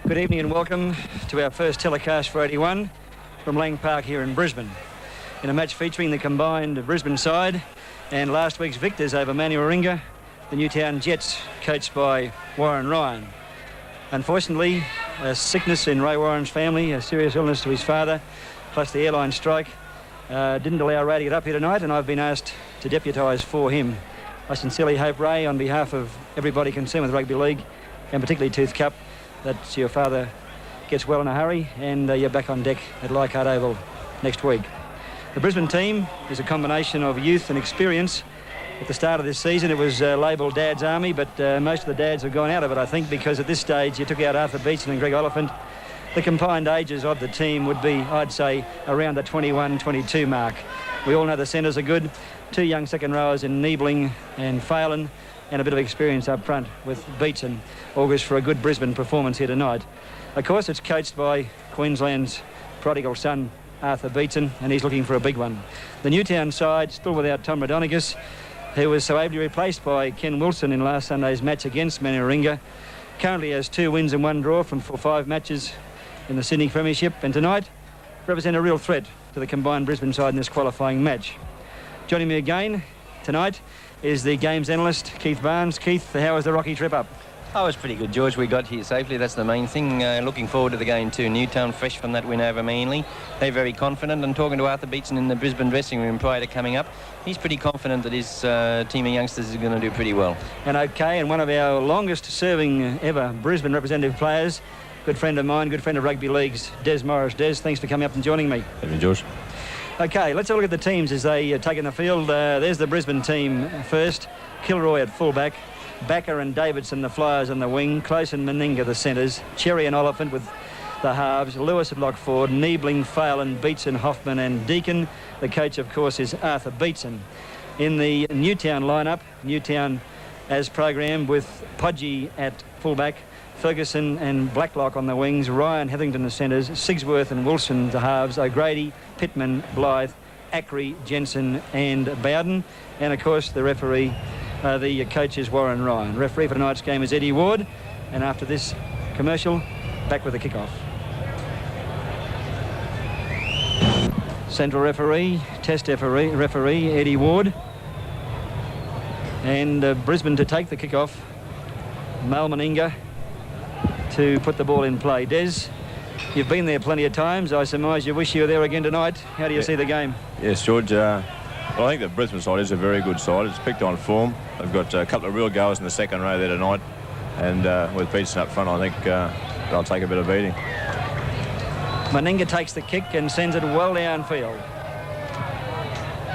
Good evening and welcome to our first telecast for 81 from Lang Park here in Brisbane. In a match featuring the combined Brisbane side and last week's victors over Manuwarringa, the Newtown Jets, coached by Warren Ryan. Unfortunately, a sickness in Ray Warren's family, a serious illness to his father, plus the airline strike, didn't allow Ray to get up here tonight, and I've been asked to deputise for him. I sincerely hope, Ray, on behalf of everybody concerned with Rugby League, and particularly Tooth Cup, that your father gets well in a hurry and you're back on deck at Leichhardt Oval next week. The Brisbane team is a combination of youth and experience. At the start of this season, it was labelled Dad's Army, but most of the dads have gone out of it, I think, because at this stage you took out Arthur Beetson and Greg Oliphant. The combined ages of the team would be, I'd say, around the 21-22 mark. We all know the centres are good. Two young second rowers in Niebling and Phelan, and a bit of experience up front with Beetson. August for a good Brisbane performance here tonight. Of course, it's coached by Queensland's prodigal son, Arthur Beetson, and he's looking for a big one. The Newtown side, still without Tom Radonigas, who was so ably replaced by Ken Wilson in last Sunday's match against Manuwarringa, currently has 2 wins and 1 draw from 5 matches in the Sydney Premiership, and tonight represent a real threat to the combined Brisbane side in this qualifying match. Joining me again tonight is the games analyst, Keith Barnes. Keith, how was the rocky trip up? Oh, it was pretty good, George. We got here safely. That's the main thing. Looking forward to the game too. Newtown fresh from that win over Manly. They're very confident. And talking to Arthur Beetson in the Brisbane dressing room prior to coming up, he's pretty confident that his team of youngsters is going to do pretty well. And okay, and one of our longest serving ever Brisbane representative players, good friend of mine, good friend of Rugby League's, Des Morris. Des, thanks for coming up and joining me. Thank you, George. Okay, let's have a look at the teams as they take in the field. There's the Brisbane team first. Kilroy at fullback. Backer and Davidson, the flyers on the wing. Close and Meninga, the centres. Cherry and Oliphant with the halves. Lewis at lock forward. Niebling, Phelan, Beetson, Hoffman and Deacon. The coach, of course, is Arthur Beetson. In the Newtown lineup, Newtown as programmed with Podgy at fullback. Ferguson and Blacklock on the wings, Ryan, Hetherington the centres, Sigsworth and Wilson the halves, O'Grady, Pittman, Blythe, Ackery, Jensen and Bowden. And of course the referee, the coach is Warren Ryan. Referee for tonight's game is Eddie Ward, and after this commercial, back with the kick-off. Central referee, test referee Eddie Ward. And Brisbane to take the kick-off, Mal Meninga to put the ball in play. Des, you've been there plenty of times. I surmise you wish you were there again tonight. How do you see the game? Yes, George. Well, I think the Brisbane side is a very good side. It's picked on form. They've got a couple of real goals in the second row there tonight. And with Beetson up front, I think they'll take a bit of beating. Meninga takes the kick and sends it well downfield.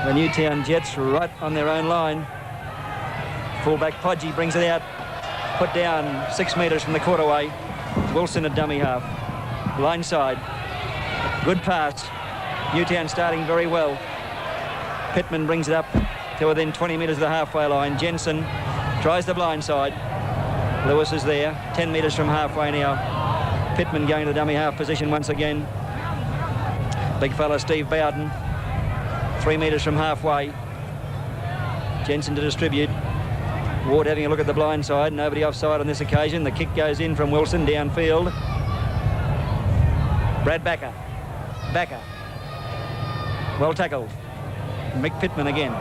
The Newtown Jets right on their own line. Fullback Podgy brings it out. Put down 6 metres from the quarterway. Wilson a dummy half. Line side. Good pass. Newtown starting very well. Pittman brings it up to within 20 metres of the halfway line. Jensen tries the blind side. Lewis is there. 10 metres from halfway now. Pittman going to the dummy half position once again. Big fella Steve Bowden. 3 metres from halfway. Jensen to distribute. Ward having a look at the blind side. Nobody offside on this occasion. The kick goes in from Wilson downfield. Brad Backer. Backer. Well tackled. Mick Pittman again.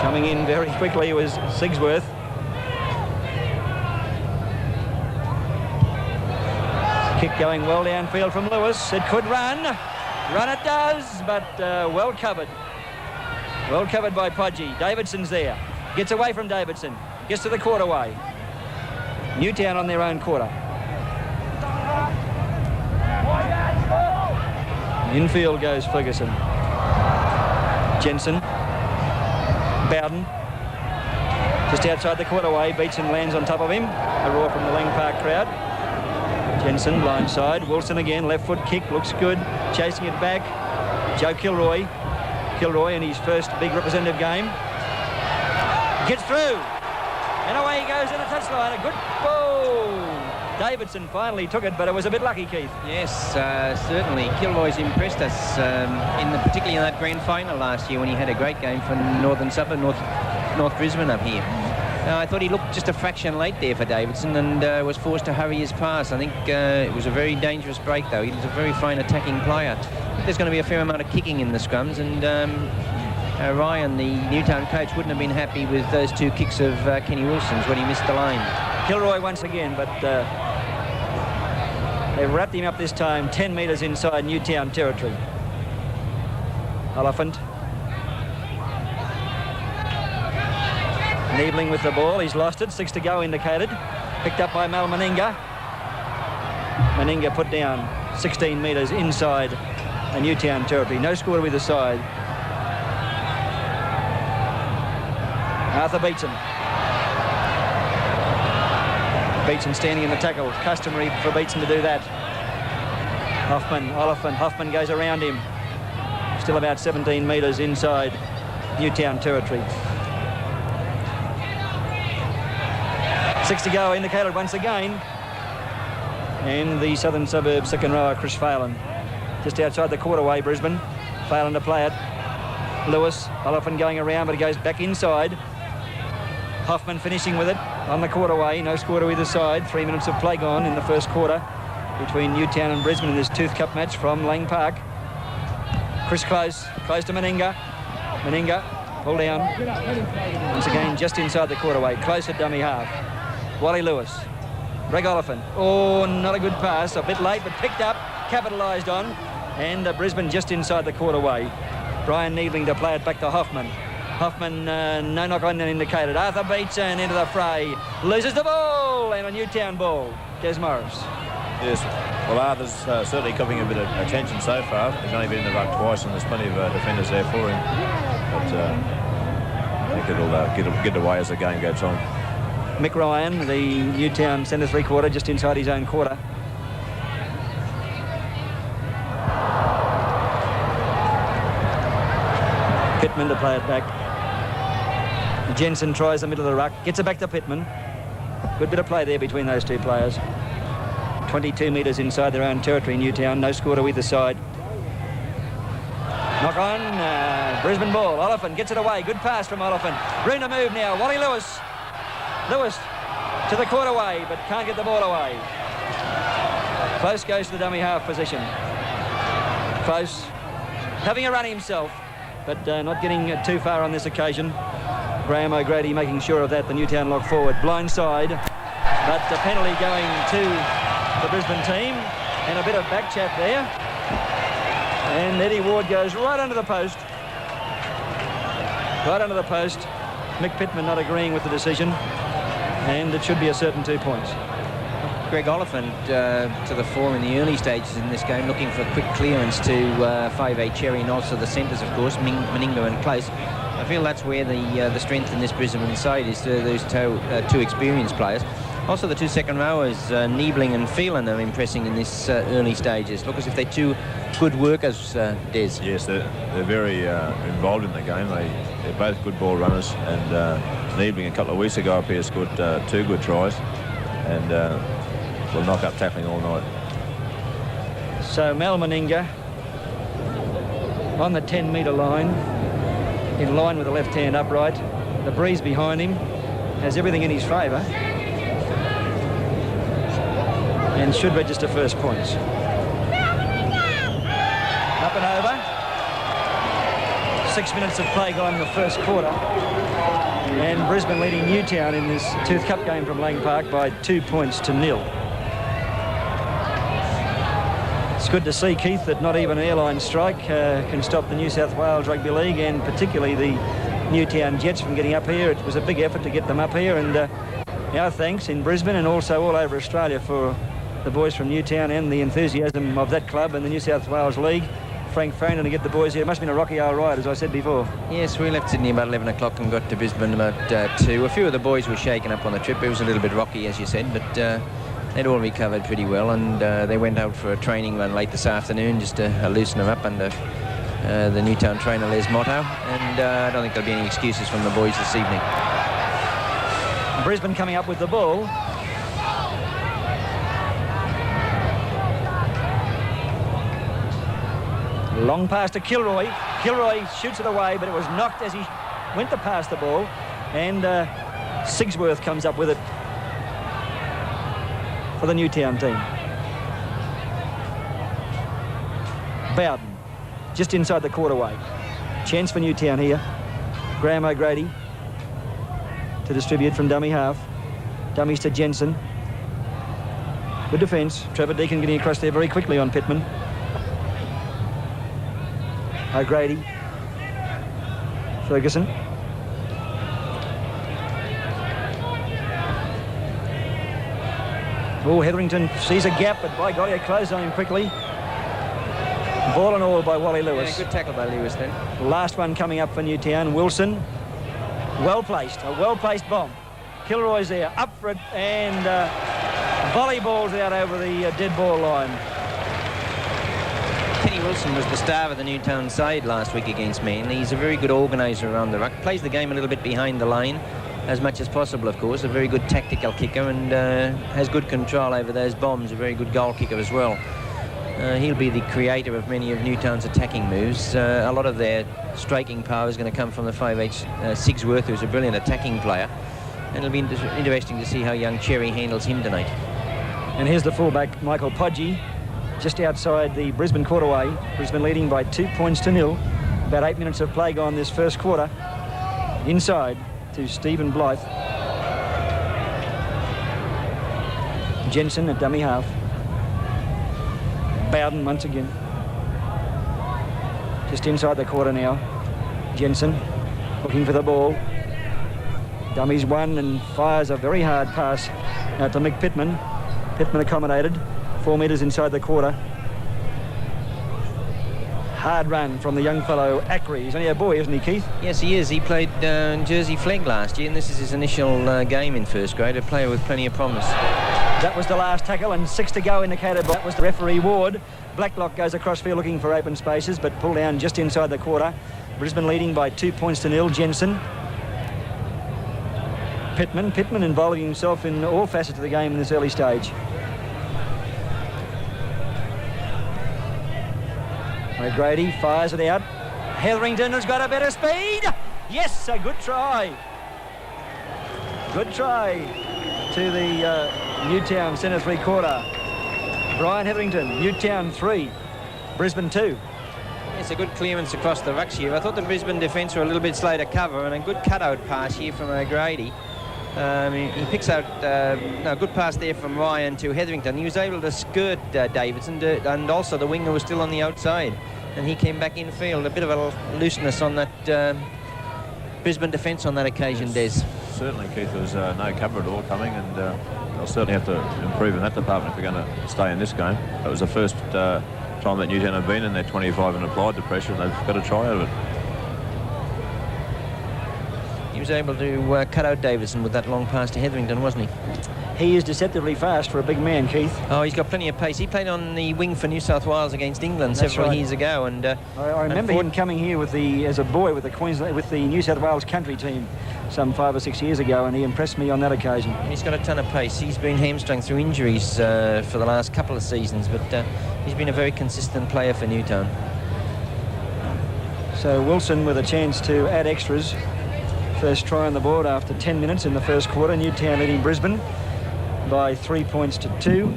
Coming in very quickly was Sigsworth. Kick going well downfield from Lewis. It could run. Run it does, but well covered. Well covered by Podgy. Davidson's there. Gets away from Davidson. Gets to the quarterway. Newtown on their own quarter. Infield goes Ferguson. Jensen. Bowden. Just outside the quarterway. Beetson lands on top of him. A roar from the Lang Park crowd. Jensen, blind side. Wilson again, left foot kick, looks good. Chasing it back. Joe Kilroy. Kilroy in his first big representative game. Gets through. And away he goes in a touchline. A good ball. Davidson finally took it, but it was a bit lucky, Keith. Yes, certainly. Kilroy's impressed us, particularly in that grand final last year when he had a great game for Northern Suburb, North Brisbane up here. I thought he looked just a fraction late there for Davidson and was forced to hurry his pass. I think it was a very dangerous break, though. He's a very fine attacking player. I think there's going to be a fair amount of kicking in the scrums, and Ryan, the Newtown coach, wouldn't have been happy with those 2 kicks of Kenny Wilson's when he missed the line. Kilroy once again, but they've wrapped him up this time 10 metres inside Newtown territory. Oliphant. Niebling with the ball. He's lost it. 6 to go indicated. Picked up by Mal Meninga. Meninga put down 16 metres inside the Newtown territory. No score with the side. Arthur Beetson. Beetson standing in the tackle. Customary for Beetson to do that. Hoffman goes around him. Still about 17 metres inside Newtown territory. 6 to go indicated once again. And the Southern Suburbs second rower, Chris Phelan. Just outside the quarterway, Brisbane. Phelan to play it. Lewis, Oliphant going around, but it goes back inside. Hoffman finishing with it on the quarterway. No score to either side. 3 minutes of play gone in the first quarter between Newtown and Brisbane in this Tooth Cup match from Lang Park. Chris close to Meninga. Meninga, pull down. Once again, just inside the quarterway. Close at dummy half. Wally Lewis. Greg Oliphant. Oh, not a good pass. A bit late, but picked up, capitalised on. And Brisbane just inside the quarterway. Brian Niebling to play it back to Hoffman. Hoffman, no knock on indicated. Arthur Beetson into the fray. Loses the ball, and a Newtown ball. Des Morris. Yes, well, Arthur's certainly copying a bit of attention so far. He's only been in the ruck twice, and there's plenty of defenders there for him. But I think it'll get away as the game goes on. Mick Ryan, the Newtown centre three-quarter, just inside his own quarter. Pittman to play it back. Jensen tries the middle of the ruck, gets it back to Pittman. Good bit of play there between those two players. 22 metres inside their own territory, Newtown. No score to either side. Knock on, Brisbane ball. Oliphant gets it away. Good pass from Oliphant. Room to move now. Wally Lewis. Lewis to the quarterway, but can't get the ball away. Close goes to the dummy half position. Close having a run himself, but not getting too far on this occasion. Graham O'Grady making sure of that. The Newtown lock forward. Blind side, but the penalty going to the Brisbane team, and a bit of back chat there. And Eddie Ward goes right under the post. Right under the post. Mick Pittman not agreeing with the decision, and it should be a certain 2 points. Greg Oliphant to the fore in the early stages in this game, looking for a quick clearance to 5'8" Cherry and also the centres, of course, Meninga and Close. I feel that's where the strength in this Brisbane side is, those two experienced players. Also, the two second rowers, Niebling and Phelan, are impressing in this early stages. Look as if they're two good workers, Des. Yes, they're very involved in the game. They're both good ball runners, and Niebling a couple of weeks ago up here scored 2 good tries, and will knock up tackling all night. So Mal Meninga on the 10-metre line, in line with the left hand upright. The breeze behind him has everything in his favour, and should register first points. Up and over. 6 minutes of play gone in the first quarter, and Brisbane leading Newtown in this Tooth Cup game from Lang Park by 2 points to 0. It's good to see, Keith, that not even an airline strike can stop the New South Wales Rugby League, and particularly the Newtown Jets, from getting up here. It was a big effort to get them up here, and our thanks in Brisbane and also all over Australia for the boys from Newtown and the enthusiasm of that club and the New South Wales League. Frank Farrington to get the boys here. It must have been a rocky old ride, as I said before. Yes, we left Sydney about 11 o'clock and got to Brisbane about 2. A few of the boys were shaken up on the trip. It was a little bit rocky, as you said, but they'd all recovered pretty well, and they went out for a training run late this afternoon just to loosen them up under the Newtown trainer Les Motto, and I don't think there'll be any excuses from the boys this evening. Brisbane coming up with the ball. Long pass to Kilroy. Kilroy shoots it away, but it was knocked as he went to pass the ball. And Sigsworth comes up with it for the Newtown team. Bowden, just inside the quarterway. Chance for Newtown here. Graham O'Grady to distribute from dummy half. Dummies to Jensen. Good defence. Trevor Deacon getting across there very quickly on Pittman. O'Grady. Ferguson. Oh, Hetherington sees a gap, but by golly, it closed on him quickly. Ball and all by Wally Lewis. Yeah, good tackle by Lewis then. Last one coming up for Newtown. Wilson. Well placed. A well placed bomb. Kilroy's there. Up for it. And volley balls out over the dead ball line. Kenny Wilson was the star of the Newtown side last week against Manly. He's a very good organiser around the ruck. Plays the game a little bit behind the line as much as possible, of course. A very good tactical kicker and has good control over those bombs. A very good goal kicker as well. He'll be the creator of many of Newtown's attacking moves. A lot of their striking power is going to come from the 5'8" Sigsworth, who's a brilliant attacking player. And it'll be interesting to see how young Cherry handles him tonight. And here's the fullback, Michael Podgy, just outside the Brisbane quarterway. Brisbane leading by 2-0. About 8 minutes of play gone this first quarter. Inside to Stephen Blythe. Jensen at dummy half. Bowden once again. Just inside the quarter now. Jensen looking for the ball. Dummies one and fires a very hard pass out to Mick Pittman. Pittman accommodated. 4 metres inside the quarter. Hard run from the young fellow, Ackery. He's only a boy, isn't he, Keith? Yes, he is. He played Jersey Flegg last year, and this is his initial game in first grade. A player with plenty of promise. That was the last tackle, and 6 to go indicated. That was the referee Ward. Blacklock goes across field looking for open spaces, but pulled down just inside the quarter. Brisbane leading by 2-0. Jensen. Pittman involving himself in all facets of the game in this early stage. O'Grady fires it out. Hetherington has got a better speed. Yes, a good try. Good try to the Newtown centre three-quarter. Brian Hetherington, Newtown 3, Brisbane 2. It's a good clearance across the rucks here. I thought the Brisbane defence were a little bit slow to cover, and a good cutout pass here from O'Grady. He picks out a good pass there from Ryan to Hetherington. He was able to skirt Davidson, and also the winger was still on the outside, and he came back infield. A bit of a looseness on that Brisbane defence on that occasion, Des. Certainly, Keith, there was no cover at all coming, and they'll certainly have to improve in that department if they're going to stay in this game. That was the first time that Newtown have been in their 25 and applied the pressure, and they've got a try out of it. He was able to cut out Davidson with that long pass to Hetherington, wasn't he? He is deceptively fast for a big man, Keith. Oh, he's got plenty of pace. He played on the wing for New South Wales against England several years ago, and I remember him coming here with as a boy with the New South Wales country team some 5 or 6 years ago, and he impressed me on that occasion. He's got a ton of pace. He's been hamstrung through injuries for the last couple of seasons, but he's been a very consistent player for Newtown. So Wilson with a chance to add extras. First try on the board after 10 minutes in the first quarter. Newtown leading Brisbane by 3-2.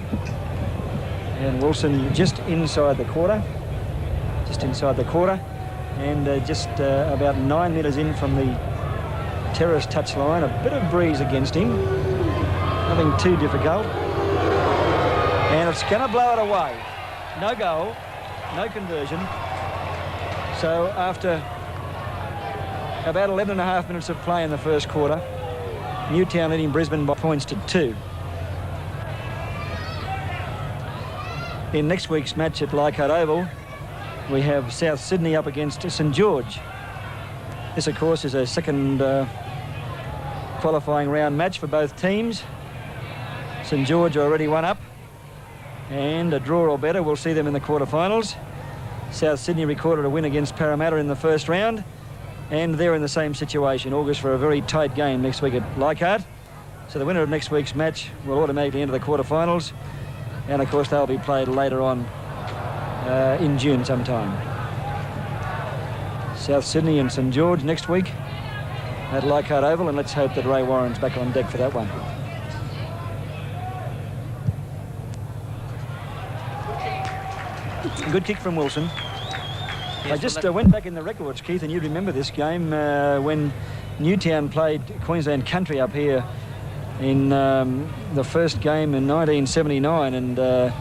And Wilson just inside the quarter. And just about 9 metres in from the terrace touchline. A bit of breeze against him. Nothing too difficult. And it's going to blow it away. No goal, no conversion. So after about 11.5 minutes of play in the first quarter, Newtown leading Brisbane by 2. In next week's match at Leichhardt Oval, we have South Sydney up against St George. This, of course, is a second qualifying round match for both teams. St George already one up, and a draw or better will see them in the quarterfinals. South Sydney recorded a win against Parramatta in the first round, and they're in the same situation. August for a very tight game next week at Leichhardt. So the winner of next week's match will automatically enter the quarterfinals, and of course they'll be played later on in June sometime. South Sydney and St George next week at Leichhardt Oval, and let's hope that Ray Warren's back on deck for that one. Good kick from Wilson. Yes, I just went back in the records, Keith, and you remember this game when Newtown played Queensland Country up here in the first game in 1979, and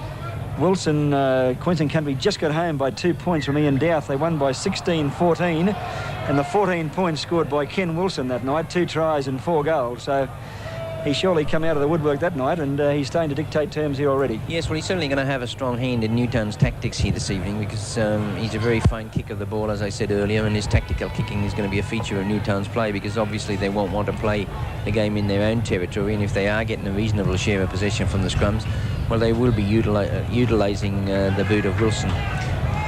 Wilson, Queensland Country, just got home by 2 points from Ian Douth. They won by 16-14, and the 14 points scored by Ken Wilson that night, 2 tries and 4 goals. So he surely come out of the woodwork that night, and he's starting to dictate terms here already. Yes, well, he's certainly going to have a strong hand in Newtown's tactics here this evening, because he's a very fine kicker of the ball, as I said earlier, and his tactical kicking is going to be a feature of Newtown's play, because obviously they won't want to play the game in their own territory, and if they are getting a reasonable share of possession from the scrums, well, they will be utilising the boot of Wilson.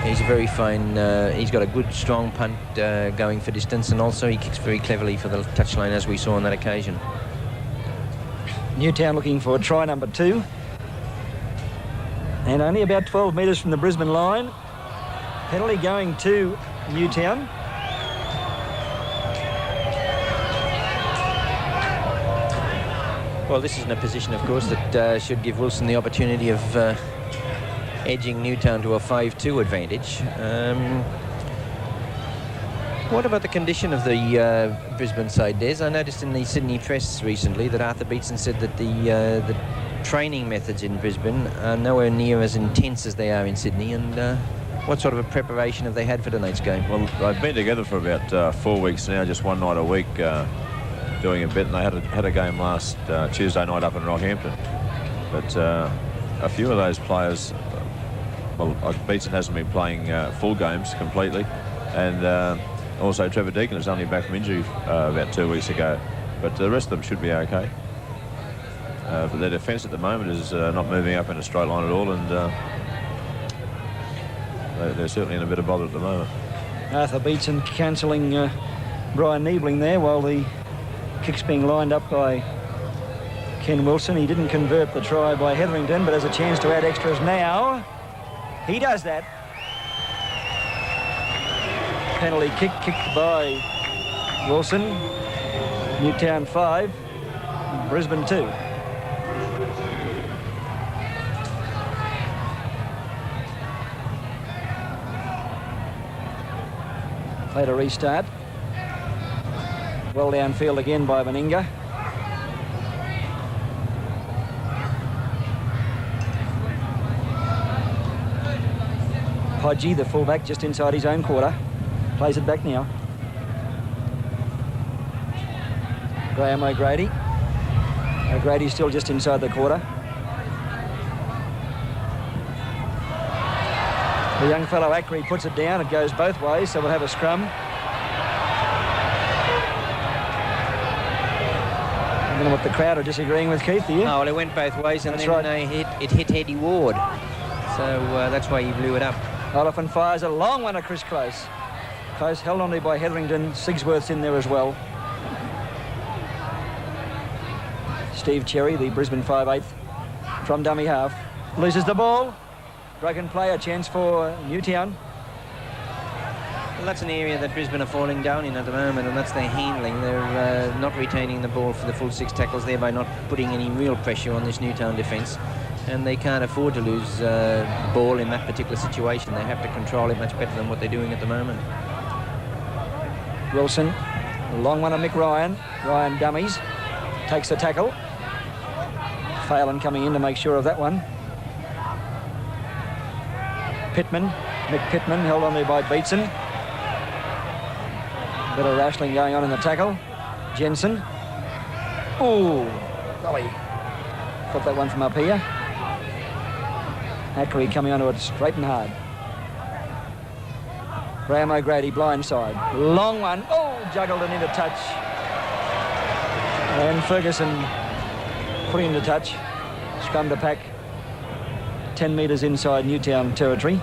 He's a very fine, he's got a good strong punt going for distance, and also he kicks very cleverly for the touchline, as we saw on that occasion. Newtown looking for try number 2. And only about 12 metres from the Brisbane line. Penalty going to Newtown. Well, this is in a position, of course, that should give Wilson the opportunity of edging Newtown to a 5-2 advantage. What about the condition of the Brisbane side, Des? I noticed in the Sydney press recently that Arthur Beetson said that the training methods in Brisbane are nowhere near as intense as they are in Sydney. And what sort of a preparation have they had for tonight's game? Well, they've been together for about 4 weeks now, just one night a week doing a bit, and they had a game last Tuesday night up in Rockhampton. But a few of those players, well, Beetson hasn't been playing full games completely, and also Trevor Deacon is only back from injury about 2 weeks ago, but the rest of them should be okay. But their defence at the moment is not moving up in a straight line at all, and they're certainly in a bit of bother at the moment. Arthur Beetson cancelling Brian Niebling there while the kick's being lined up by Ken Wilson. He didn't convert the try by Hetherington, but has a chance to add extras now. He does that. Penalty kick kicked by Wilson. Newtown 5, Brisbane 2. Played a restart. Well downfield again by Meninga. Podgy, the fullback, just inside his own quarter. Plays it back now. Graham O'Grady. O'Grady's still just inside the quarter. The young fellow Ackery puts it down. It goes both ways, so we'll have a scrum. I don't know what the crowd are disagreeing with, Keith, do you? Oh, well, it went both ways, and that's then right. it hit Eddie Ward. So that's why he blew it up. Oliphant fires a long one at Chris Close. Close held on to by Hetherington. Sigsworth's in there as well. Steve Cherry, the Brisbane 5/8 from dummy half, loses the ball. Broken play, a chance for Newtown. Well, that's an area that Brisbane are falling down in at the moment, and that's their handling. They're not retaining the ball for the full 6 tackles, thereby not putting any real pressure on this Newtown defence. And they can't afford to lose ball in that particular situation. They have to control it much better than what they're doing at the moment. Wilson, a long one on Mick Ryan. Ryan dummies, takes the tackle. Phelan coming in to make sure of that one. Pittman, Mick Pittman, held on there by Beetson. Bit of wrestling going on in the tackle. Jensen. Ooh, golly. Got that one from up here. Ackery coming onto it straight and hard. Graham O'Grady blindside. Long one. Oh, juggled and into touch. And Ferguson putting into touch. Scrum to pack 10 metres inside Newtown territory.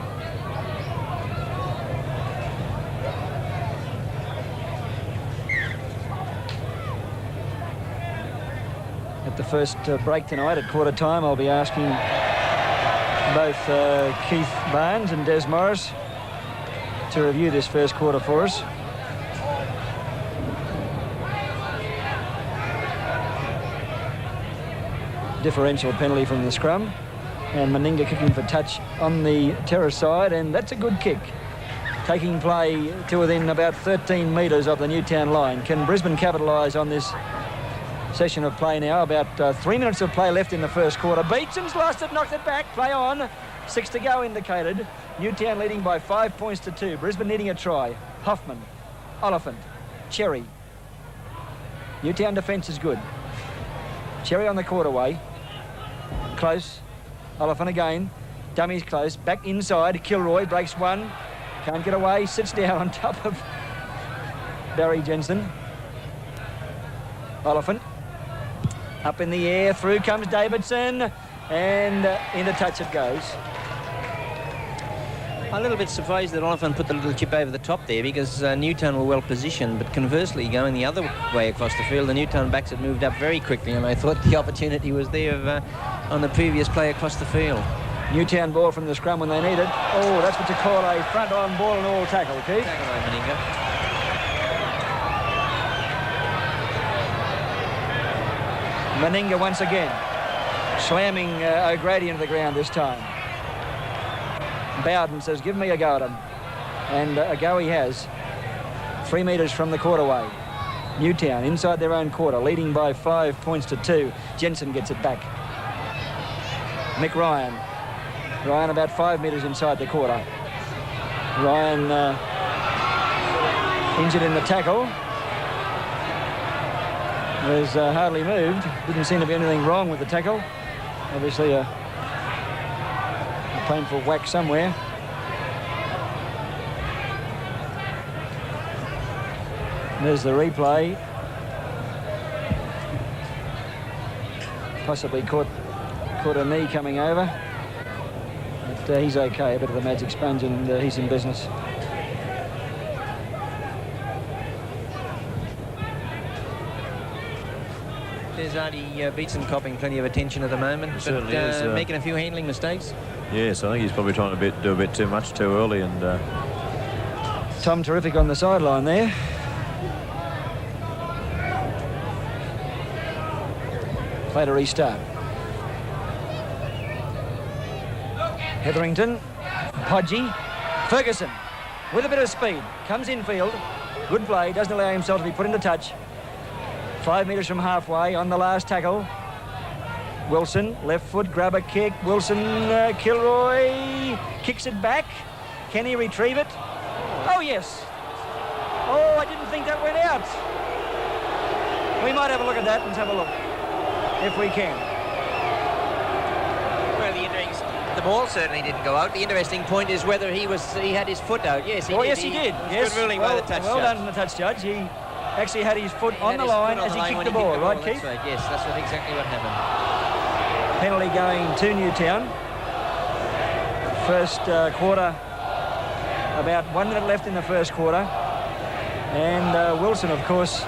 At the first break tonight at quarter time, I'll be asking both Keith Barnes and Des Morris to review this first quarter for us. differential penalty from the scrum. And Meninga kicking for touch on the terrace side, and that's a good kick. Taking play to within about 13 metres of the Newtown line. Can Brisbane capitalise on this session of play now? About 3 minutes of play left in the first quarter. Beetson's lost it, knocked it back. Play on. 6 to go indicated. Newtown leading by 5 points to 2. Brisbane needing a try. Hoffman, Oliphant, Cherry. Newtown defence is good. Cherry on the quarterway. Close. Oliphant again. Dummies close. Back inside. Kilroy breaks one. Can't get away. Sits down on top of Barry Jensen. Oliphant. Up in the air. Through comes Davidson. And into touch it goes. A little bit surprised that Oliphant put the little chip over the top there, because Newtown were well positioned, but conversely, going the other way across the field, the Newtown backs had moved up very quickly, and I thought the opportunity was there on the previous play across the field. Newtown ball from the scrum when they need it. Oh, that's what you call a front-on ball and all tackle, Keith. Tackle by Meninga. Meninga once again, slamming O'Grady into the ground this time. Bowden says, give me a go at him. And a go he has. 3 metres from the quarterway. Newtown inside their own quarter, leading by 5 points to 2. Jensen gets it back. Mick Ryan. Ryan about 5 metres inside the quarter. Ryan injured in the tackle. Was hardly moved. Didn't seem to be anything wrong with the tackle. Obviously a painful whack somewhere. There's the replay. Possibly caught a knee coming over. But he's okay. A bit of the magic sponge, and he's in business. There's Artie Beetson copping plenty of attention at the moment, but making a few handling mistakes. Yes, I think he's probably trying to do a bit too much too early. And Tom terrific on the sideline there. Play to restart. Hetherington, Podgy, Ferguson with a bit of speed. Comes infield. Good play. Doesn't allow himself to be put into touch. 5 metres from halfway on the last tackle. Wilson, left foot, grab a kick. Wilson, Kilroy kicks it back. Can he retrieve it? Oh, yes. Oh, I didn't think that went out. We might have a look at that. Let's have a look, if we can. Well, the ball certainly didn't go out. The interesting point is whether he had his foot out. Yes, he did. Yes, he did. Yes. Good ruling by the touch judge. Well done from the touch judge. He actually had his foot on the line as he kicked the ball, right, Keith? That's right, yes, that's exactly what happened. Penalty going to Newtown. First quarter, about 1 minute left in the first quarter. And Wilson, of course,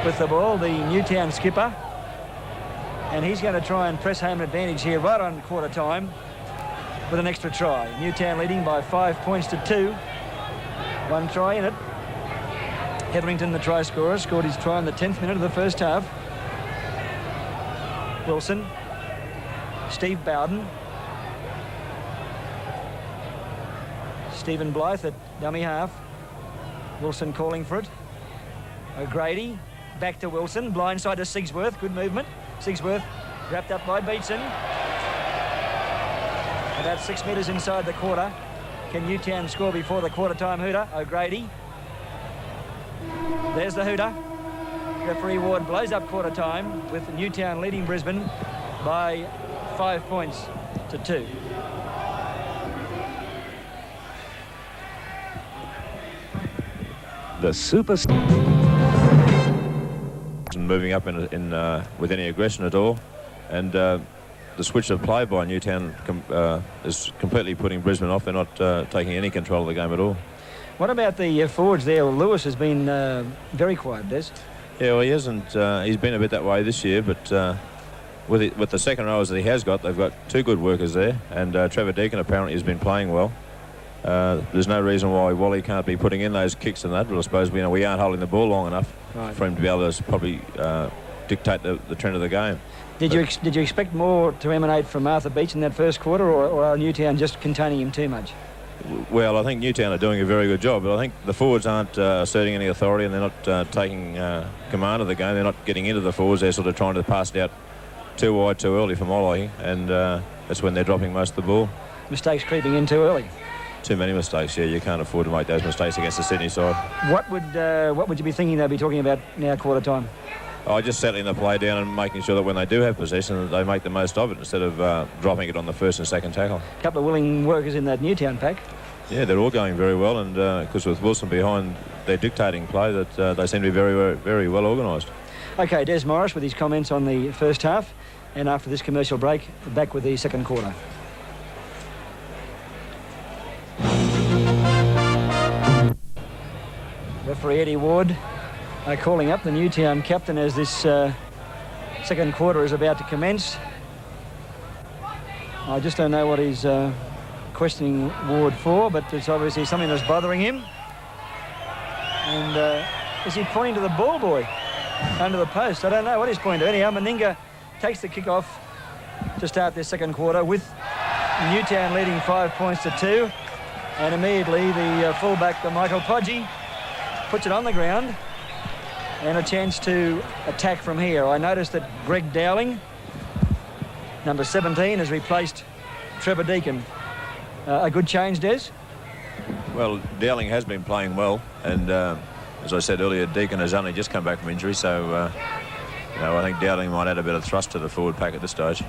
with the ball, the Newtown skipper. And he's going to try and press home an advantage here right on quarter time with an extra try. Newtown leading by 5 points to 2. 1 try in it. Hetherington, the try scorer, scored his try in the 10th minute of the first half. Wilson. Steve Bowden. Stephen Blythe at dummy half. Wilson calling for it. O'Grady. Back to Wilson. Blindside to Sigsworth. Good movement. Sigsworth wrapped up by Beetson. About 6 metres inside the quarter. Can Newtown score before the quarter time hooter? O'Grady. There's the hooter. Referee Ward blows up quarter time with Newtown leading Brisbane by 5 points to 2. the super moving up in with any aggression at all, and the switch of play by Newtown is completely putting Brisbane off. They're not taking any control of the game at all. What about the forwards there? Well, Lewis has been very quiet, Des. Yeah, well, he hasn't. He's been a bit that way this year, but with the second rowers that he has got, they've got two good workers there, and Trevor Deacon apparently has been playing well. There's no reason why Wally can't be putting in those kicks and that, but I suppose we aren't holding the ball long enough for him to be able to probably dictate the trend of the game. Did you expect more to emanate from Arthur Beach in that first quarter, or are Newtown just containing him too much? Well, I think Newtown are doing a very good job, but I think the forwards aren't asserting any authority, and they're not taking command of the game. They're not getting into the forwards. They're sort of trying to pass it out too wide too early for my liking, and that's when they're dropping most of the ball. Mistakes creeping in too early. Too many mistakes. Yeah, you can't afford to make those mistakes against the Sydney side. What would you be thinking they'll be talking about now, quarter time? Just settling the play down and making sure that when they do have possession, that they make the most of it instead of dropping it on the first and second tackle. A couple of willing workers in that Newtown pack. Yeah, they're all going very well, and because with Wilson behind, they're dictating play, that they seem to be very, very well organised. OK, Des Morris with his comments on the first half, and after this commercial break, back with the second quarter. Referee Eddie Ward calling up the Newtown captain as this second quarter is about to commence. I just don't know what he's questioning Ward for, but it's obviously something that's bothering him. And is he pointing to the ball boy under the post? I don't know what he's pointing to. Anyhow, Meninga takes the kick off to start this second quarter with Newtown leading 5 points to 2. And immediately the fullback, the Michael Podgy, puts it on the ground and a chance to attack from here. I noticed that Greg Dowling, number 17, has replaced Trevor Deacon. A good change, Des? Well, Dowling has been playing well, and as I said earlier, Deacon has only just come back from injury, so I think Dowling might add a bit of thrust to the forward pack at this stage.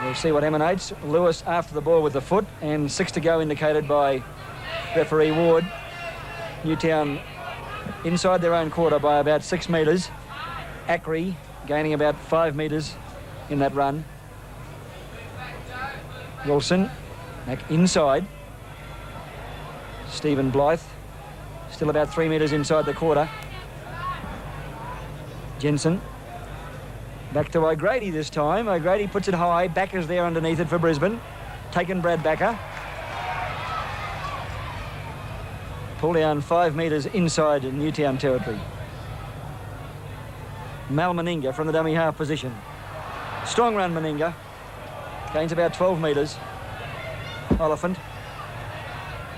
We'll see what emanates. Lewis after the ball with the foot, and 6 to go indicated by referee Ward. Newtown inside their own quarter by about 6 metres. Ackery gaining about 5 metres in that run. Wilson back inside. Stephen Blythe still about 3 metres inside the quarter. Jensen back to O'Grady this time. O'Grady puts it high. Backer's there underneath it for Brisbane. Taken Brad Backer. Pull down 5 metres inside Newtown territory. Mal Meninga from the dummy half position. Strong run Meninga. Gains about 12 metres. Oliphant.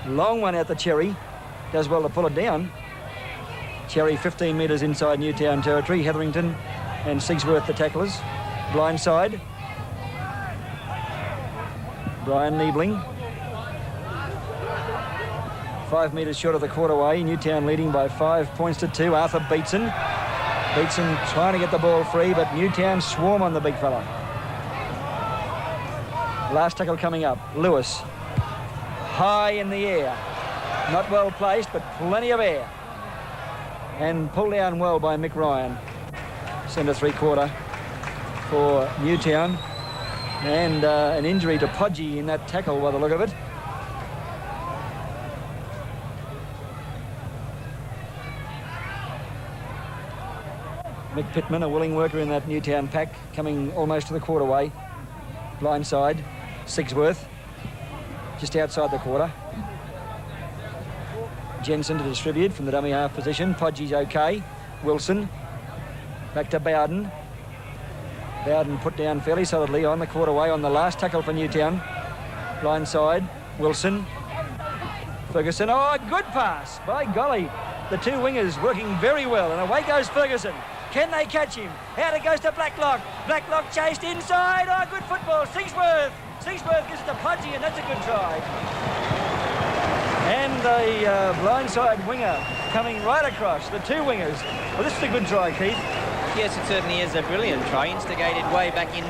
Long one out the Cherry. Does well to pull it down. Cherry 15 metres inside Newtown territory. Hetherington and Sigsworth the tacklers. Blind side. Brian Niebling. 5 metres short of the quarterway. Newtown leading by 5 points to 2. Arthur Beatson. Beatson trying to get the ball free, but Newtown swarm on the big fella. Last tackle coming up. Lewis. High in the air. Not well placed, but plenty of air. And pulled down well by Mick Ryan. Centre 3/4 for Newtown. And an injury to Podgy in that tackle by the look of it. Mick Pittman, a willing worker in that Newtown pack, coming almost to the quarterway. Blind side. Sigsworth, just outside the quarter. Jensen to distribute from the dummy half position. Podgy's okay. Wilson, back to Bowden. Bowden put down fairly solidly on the quarterway on the last tackle for Newtown. Blind side. Wilson. Ferguson. Oh, good pass. By golly. The two wingers working very well. And away goes Ferguson. Can they catch him? Out it goes to Blacklock. Blacklock chased inside. Oh, good football. Sigsworth. Sigsworth gives it to Podgy, and that's a good try. And the blindside winger coming right across. The two wingers. Well, this is a good try, Keith. Yes, it certainly is a brilliant try, instigated way back in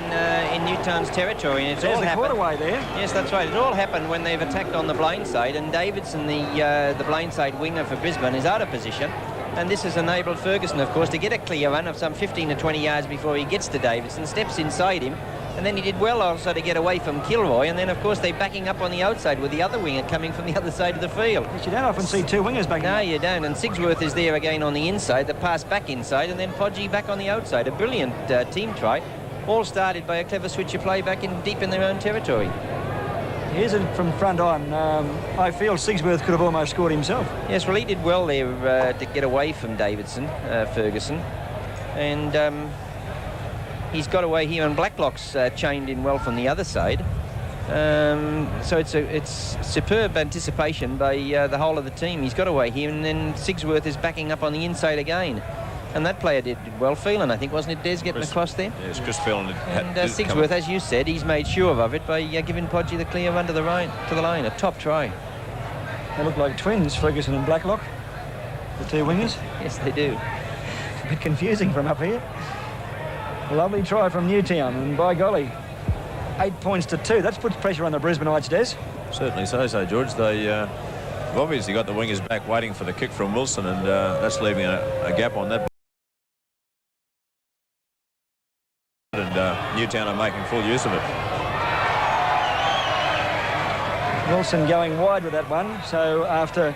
Newtown's territory, and it's There's all the happened. quarterway there. Yes, that's right. It all happened when they've attacked on the blind side, and Davidson, the blindside winger for Brisbane, is out of position. And this has enabled Ferguson, of course, to get a clear run of some 15 to 20 yards before he gets to Davidson, steps inside him, and then he did well also to get away from Kilroy, and then, of course, they're backing up on the outside with the other winger coming from the other side of the field. But you don't often see two wingers back. No, you don't, and Sigsworth is there again on the inside, the pass back inside, and then Podgy back on the outside. A brilliant team try, all started by a clever switch of play back in deep in their own territory. Here's it from front on. I feel Sigsworth could have almost scored himself. Yes, well, he did well there to get away from Davidson, Ferguson. And he's got away here, and Blacklock's chained in well from the other side. So it's superb anticipation by the whole of the team. He's got away here, and then Sigsworth is backing up on the inside again. And that player did well, Phelan, I think, wasn't it, Des, getting across there? Yes, Chris Phelan. And Sigsworth, as you said, he's made sure of it by giving Podgy the clear under the to the line. A top try. They look like twins, Ferguson and Blacklock, the two wingers. Yes, they do. A bit confusing from up here. A lovely try from Newtown, and by golly, 8 points to 2. That puts pressure on the Brisbaneites, Des. Certainly so, George. They've obviously got the wingers back waiting for the kick from Wilson, and that's leaving a gap on that. And Newtown are making full use of it. Wilson going wide with that one. So after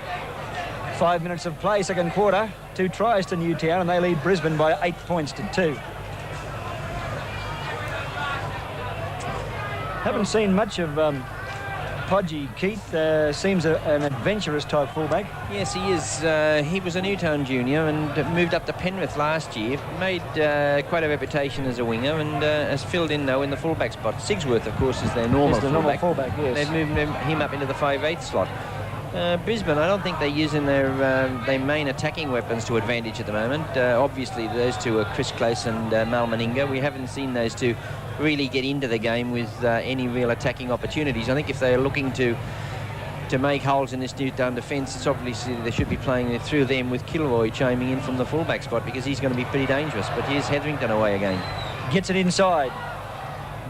5 minutes of play, second quarter, 2 tries to Newtown, and they lead Brisbane by 8 points to 2. Haven't seen much of Podgy. Keith seems an adventurous type fullback. Yes, he is. He was a Newtown junior and moved up to Penrith last year. Made quite a reputation as a winger, and has filled in now in the fullback spot. Sigsworth, of course, is their normal fullback. Yes. They've moved him up into the 5/8 slot. Brisbane, I don't think they're using their main attacking weapons to advantage at the moment. Obviously, those two are Chris Close and Mal Meninga. We haven't seen those two really get into the game with any real attacking opportunities. I think if they're looking to make holes in this Newtown defence, it's obviously they should be playing it through them with Kilroy chiming in from the fullback spot, because he's going to be pretty dangerous. But here's Hetherington away again. Gets it inside.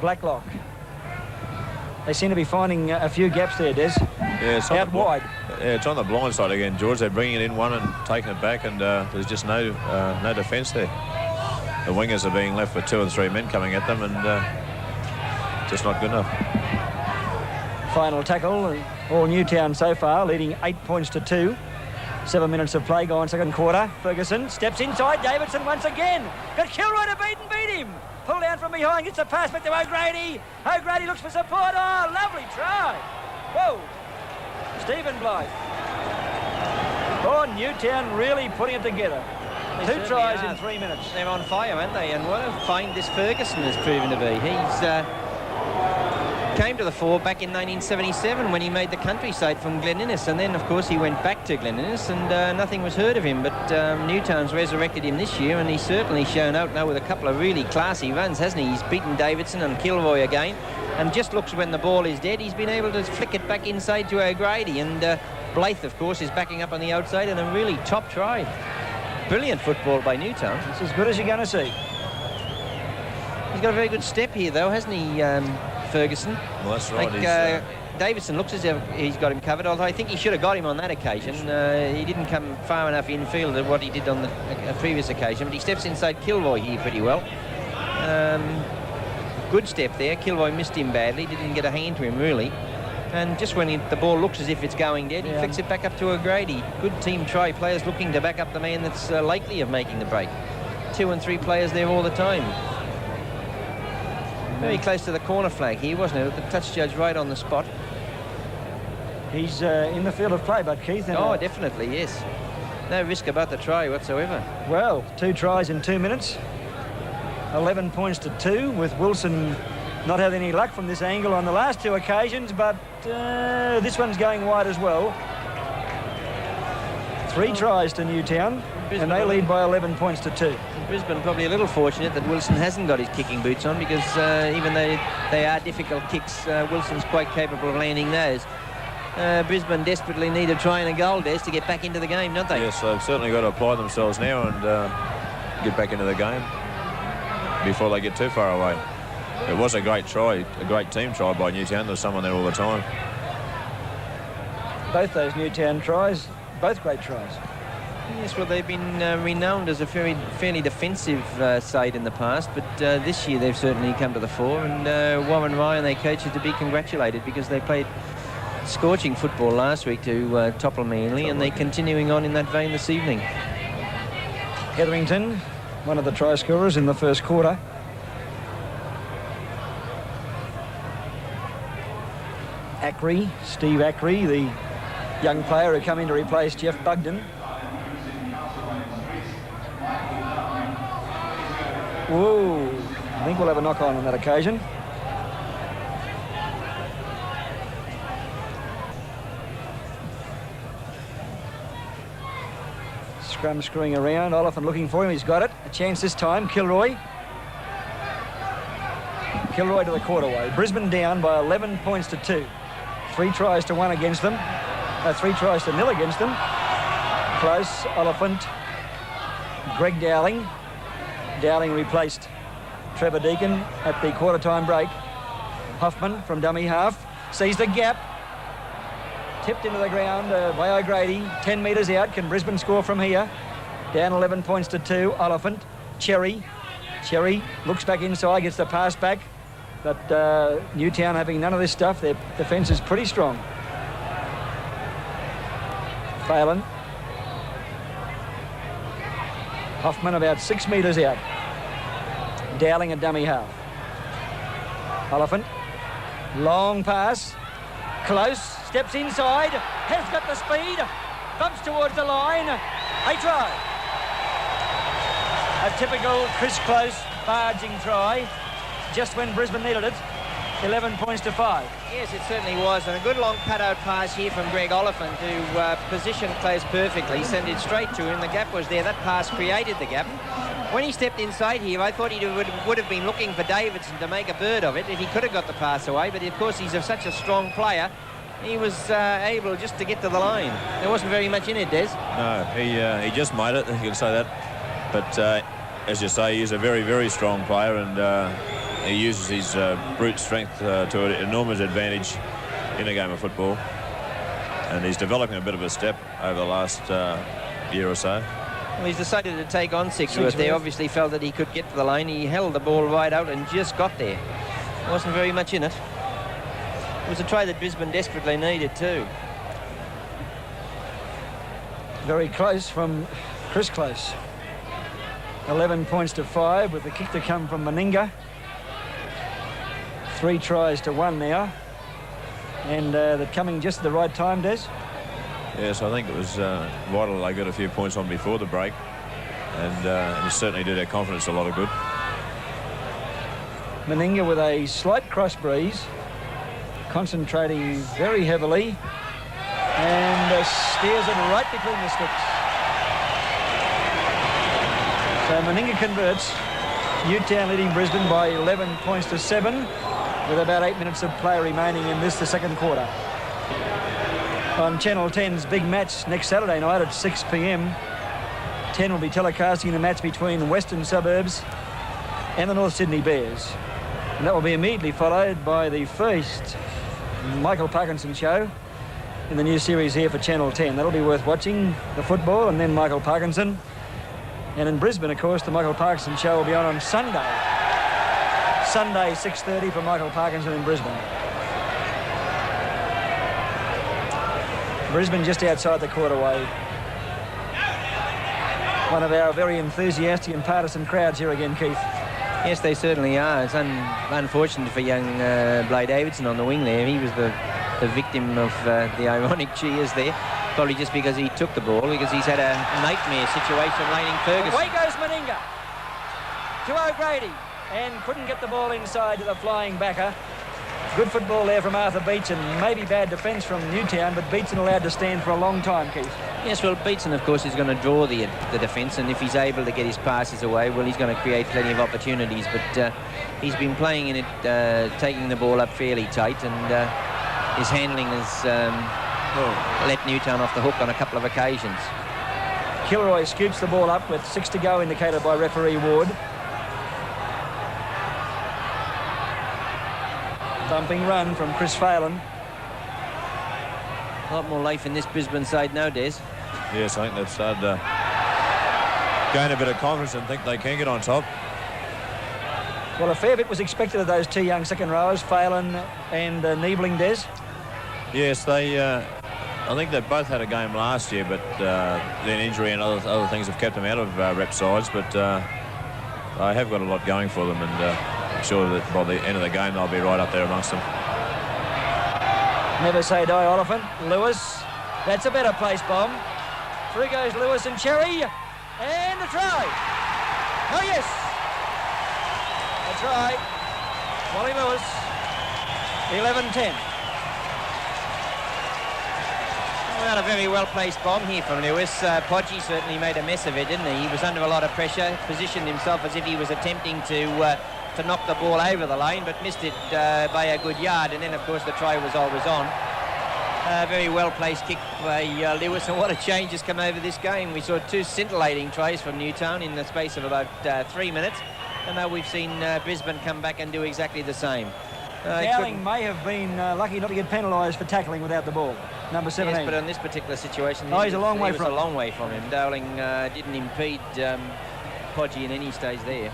Blacklock. They seem to be finding a few gaps there, Des. Yeah, it's out wide. Yeah, it's on the blind side again, George. They're bringing it in one and taking it back, and there's just no defence there. The wingers are being left with 2 and 3 men coming at them, and just not good enough. Final tackle, all Newtown so far, leading 8 points to 2. 7 minutes of play gone, second quarter. Ferguson steps inside. Davidson once again. Got Kilroy to beat him. Pull down from behind, gets a pass back to O'Grady. O'Grady looks for support. Oh, lovely try. Whoa. Stephen Blythe. Oh, Newtown really putting it together. 2 tries in 3 minutes. They're on fire, aren't they? And what a find this Ferguson has proven to be. He's came to the fore back in 1977 when he made the countryside from Glen Innes, and then of course he went back to Glen Innes, and nothing was heard of him. But Newtown's resurrected him this year, and he's certainly shown out now with a couple of really classy runs, hasn't he? He's beaten Davidson and Kilroy again, and just looks when the ball is dead, he's been able to flick it back inside to O'Grady, and Blythe of course is backing up on the outside, and a really top try. Brilliant football by Newtown. It's as good as you're going to see. He's got a very good step here though, hasn't he, Ferguson? Well, that's right. Like, Davidson looks as if he's got him covered, although I think he should have got him on that occasion. He didn't come far enough infield of what he did on the previous occasion, but he steps inside Kilroy here pretty well. Good step there. Kilroy missed him badly, didn't get a hand to him really. And just when the ball looks as if it's going dead, he flicks it back up to O'Grady. Good team try. Players looking to back up the man that's likely of making the break. 2 and 3 players there all the time. Very close to the corner flag here, wasn't it? The touch judge right on the spot. He's in the field of play, but Keith... Oh, definitely, yes. No risk about the try whatsoever. Well, 2 tries in 2 minutes. 11 points to 2, with Wilson not having any luck from this angle on the last 2 occasions, but this one's going wide as well. 3 tries to Newtown, and they lead by 11 points to 2. Brisbane probably a little fortunate that Wilson hasn't got his kicking boots on, because even though they are difficult kicks, Wilson's quite capable of landing those. Brisbane desperately need a try and a goal, Des, to get back into the game, don't they? Yes, they've certainly got to apply themselves now and get back into the game before they get too far away. It was a great try, a great team try by Newtown. There's someone there all the time. Both those Newtown tries, both great tries. Yes, well, they've been renowned as a fairly defensive side in the past, but this year they've certainly come to the fore, and Warren Ryan, their coach, is to be congratulated, because they played scorching football last week to topple Manly, and they're continuing on in that vein this evening. Hetherington, one of the try scorers in the first quarter. Steve Ackrey, the young player who come in to replace Jeff Bugden. Whoa, I think we'll have a knock-on on that occasion. Scrum screwing around, Oliphant looking for him, he's got it. A chance this time, Kilroy. Kilroy to the quarterway. Brisbane down by 11 points to 2. 3 tries to 1 against them. 3 tries to 0 against them. Close, Oliphant. Greg Dowling. Dowling replaced Trevor Deacon at the quarter-time break. Hoffman from dummy half. Sees the gap. Tipped into the ground by O'Grady. 10 metres out. Can Brisbane score from here? Down 11 points to 2. Oliphant. Cherry. Cherry looks back inside, gets the pass back. But Newtown having none of this stuff. Their defence is pretty strong. Phelan. Hoffman about 6 metres out. Dowling a dummy half. Oliphant. Long pass. Close. Steps inside. Has got the speed. Bumps towards the line. A try. A typical Chris Close barging try. Just when Brisbane needed it. 11 points to 5. Yes, it certainly was. And a good long cut-out pass here from Greg Oliphant, who positioned Close perfectly, sent it straight to him. The gap was there. That pass created the gap. When he stepped inside here, I thought he would have been looking for Davidson to make a bird of it if he could have got the pass away. But, of course, he's such a strong player. He was able just to get to the line. There wasn't very much in it, Des. No, he just made it, you can say that. But, as you say, he's a very, very strong player, and he uses his brute strength to an enormous advantage in a game of football. And he's developing a bit of a step over the last year or so. Well, he's decided to take on Sigsworth. They obviously felt that he could get to the line. He held the ball right out and just got there. There wasn't very much in it. It was a try that Brisbane desperately needed too. Very close from Chris Close. 11 points to 5 with the kick to come from Meninga. 3 tries to 1 now. And they're coming just at the right time, Des. Yes, I think it was vital they got a few points on before the break. And it certainly did their confidence a lot of good. Meninga with a slight cross breeze. Concentrating very heavily. And steers it right between the sticks. So Meninga converts. Newtown leading Brisbane by 11 points to 7 with about 8 minutes of play remaining in this, the second quarter. On Channel 10's big match next Saturday night at 6 p.m. 10 will be telecasting the match between Western Suburbs and the North Sydney Bears. And that will be immediately followed by the first Michael Parkinson show in the new series here for Channel 10. That'll be worth watching, the football and then Michael Parkinson. And in Brisbane, of course, the Michael Parkinson show will be on Sunday. Sunday, 6:30 for Michael Parkinson in Brisbane. Brisbane just outside the quarterway. One of our very enthusiastic and partisan crowds here again, Keith. Yes, they certainly are. It's unfortunate for young Blake Davidson on the wing there. He was the victim of the ironic cheers there. Probably just because he took the ball, because he's had a nightmare situation laning Ferguson. Away goes Meninga to O'Grady and couldn't get the ball inside to the flying backer. Good football there from Arthur Beetson. Maybe bad defence from Newtown, but Beetson allowed to stand for a long time, Keith. Yes, well, Beetson, of course, is going to draw the defence, and if he's able to get his passes away, well, he's going to create plenty of opportunities. But he's been playing in it, taking the ball up fairly tight, and his handling has let Newtown off the hook on a couple of occasions. Kilroy scoops the ball up with 6 to go, indicated by referee Ward. Bumping run from Chris Phelan. A lot more life in this Brisbane side now, Des. Yes, I think they've started to gain a bit of confidence and think they can get on top. Well, a fair bit was expected of those 2 young second rowers, Phelan and Niebling, Des. Yes, I think they both had a game last year, but then injury and other things have kept them out of rep sides. But they have got a lot going for them, and I'm sure that by the end of the game they'll be right up there amongst them. Never say die, Oliphant. Lewis, that's a better place bomb. Through goes Lewis and Cherry, and a try. Oh yes, try. Wally Lewis, 11-10. Well, a very well-placed bomb here from Lewis. Podgy certainly made a mess of it, didn't he? He was under a lot of pressure, positioned himself as if he was attempting to knock the ball over the line, but missed it by a good yard, and then, of course, the try was always on. Very well-placed kick by Lewis, and what a change has come over this game. We saw 2 scintillating tries from Newtown in the space of about 3 minutes, and now we've seen Brisbane come back and do exactly the same. Dowling may have been lucky not to get penalised for tackling without the ball. Number 17. Yes, but on this particular situation, he's a long way from him. A long way from him. Dowling didn't impede Podgy in any stage there.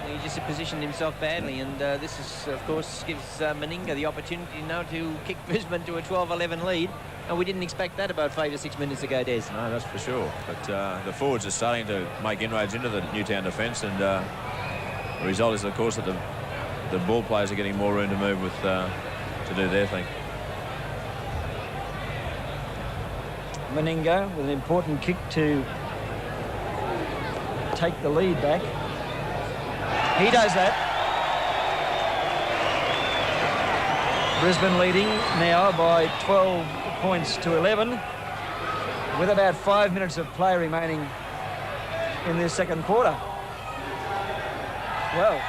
He just positioned himself badly, and this is, of course, gives Meninga the opportunity now to kick Brisbane to a 12-11 lead, and we didn't expect that about 5 or 6 minutes ago, Des. No, that's for sure. But the forwards are starting to make inroads into the Newtown defence, and the result is, of course, that the ball players are getting more room to move with to do their thing. Meninga with an important kick to take the lead back. He does that. Brisbane leading now by 12 points to 11 with about 5 minutes of play remaining in this second quarter. Well,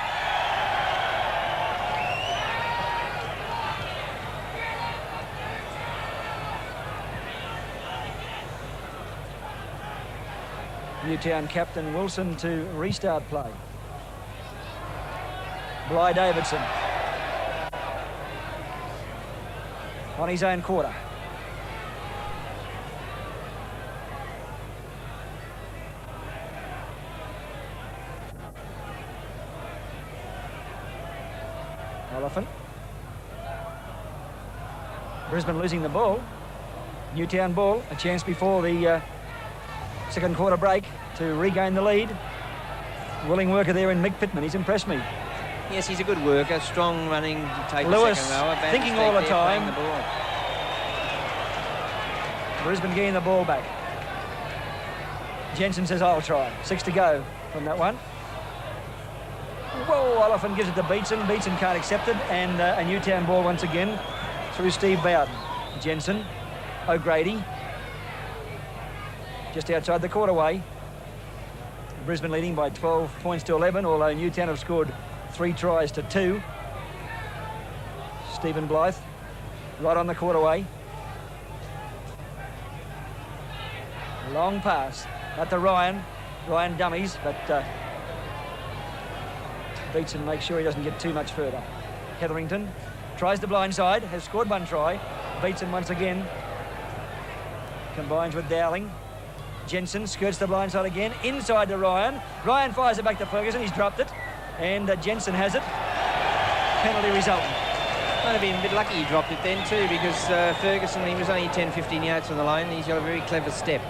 Newtown captain Wilson to restart play. Bly Davidson on his own quarter. Oliphant. Brisbane losing the ball. Newtown ball. A chance before the second quarter break to regain the lead. Willing worker there in Mick Pittman. He's impressed me. Yes, he's a good worker, strong running, take Lewis the second rower. thinking all the time. The ball. Brisbane getting the ball back. Jensen says, I'll try. 6 to go from that one. Whoa, Oliphant gives it to Beetson. Beetson can't accept it, and a Newtown ball once again through Steve Bowden. Jensen, O'Grady, just outside the quarterway. Brisbane leading by 12 points to 11, although Newtown have scored 3 tries to 2. Stephen Blythe, right on the quarterway. Long pass at the Ryan. Ryan dummies, but Beetson makes sure he doesn't get too much further. Hetherington tries the blind side, has scored 1 try. Beetson once again combines with Dowling. Jensen skirts the blind side again, inside to Ryan. Ryan fires it back to Ferguson, he's dropped it. And Jensen has it. Penalty resultant. Might have been a bit lucky he dropped it then too, because Ferguson, he was only 10-15 yards from the line. He's got a very clever step.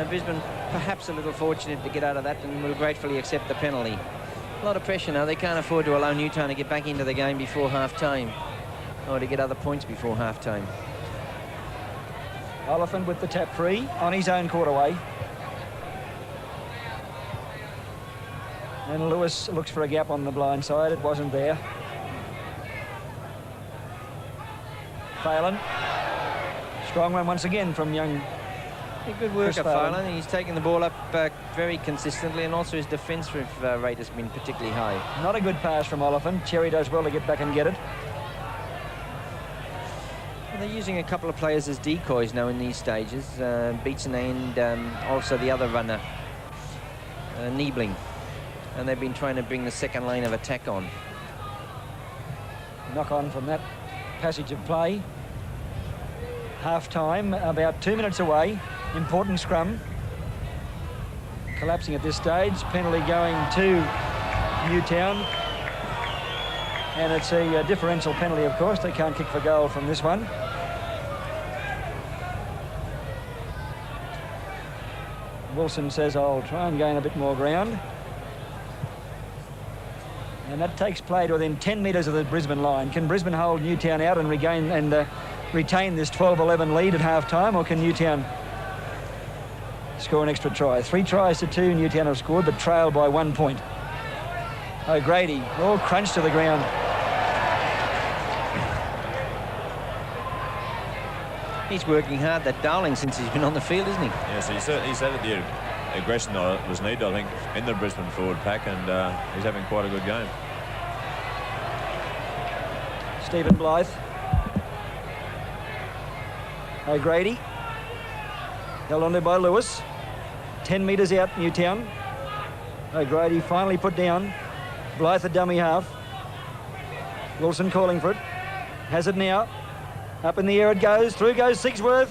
Brisbane perhaps a little fortunate to get out of that, and will gratefully accept the penalty. A lot of pressure now. They can't afford to allow Newtown to get back into the game before half-time, or to get other points before half-time. Oliphant with the tap free on his own quarterway. And Lewis looks for a gap on the blind side. It wasn't there. Phelan. Strong one once again from young A good work of Phelan. He's taken the ball up very consistently, and also his defensive rate has been particularly high. Not a good pass from Oliphant. Cherry does well to get back and get it. They're using a couple of players as decoys now in these stages. Beetson and also the other runner, Niebling. And they've been trying to bring the second lane of attack on. Knock on from that passage of play. Half-time, about 2 minutes away. Important scrum. Collapsing at this stage. Penalty going to Newtown. And it's a differential penalty, of course. They can't kick for goal from this one. Wilson says, I'll try and gain a bit more ground. And that takes play to within 10 metres of the Brisbane line. Can Brisbane hold Newtown out and regain and retain this 12-11 lead at half-time, or can Newtown score an extra try. 3 tries to 2 Newtown have scored, but trailed by 1 point. O'Grady, all crunched to the ground. He's working hard, that Darling, since he's been on the field, isn't he? Yes, he said that the aggression was needed, I think, in the Brisbane forward pack, and he's having quite a good game. Stephen Blythe. O'Grady. Held onto by Lewis. 10 metres out, Newtown. O'Grady finally put down. Blythe a dummy half. Wilson calling for it. Has it now. Up in the air it goes. Through goes Sigsworth.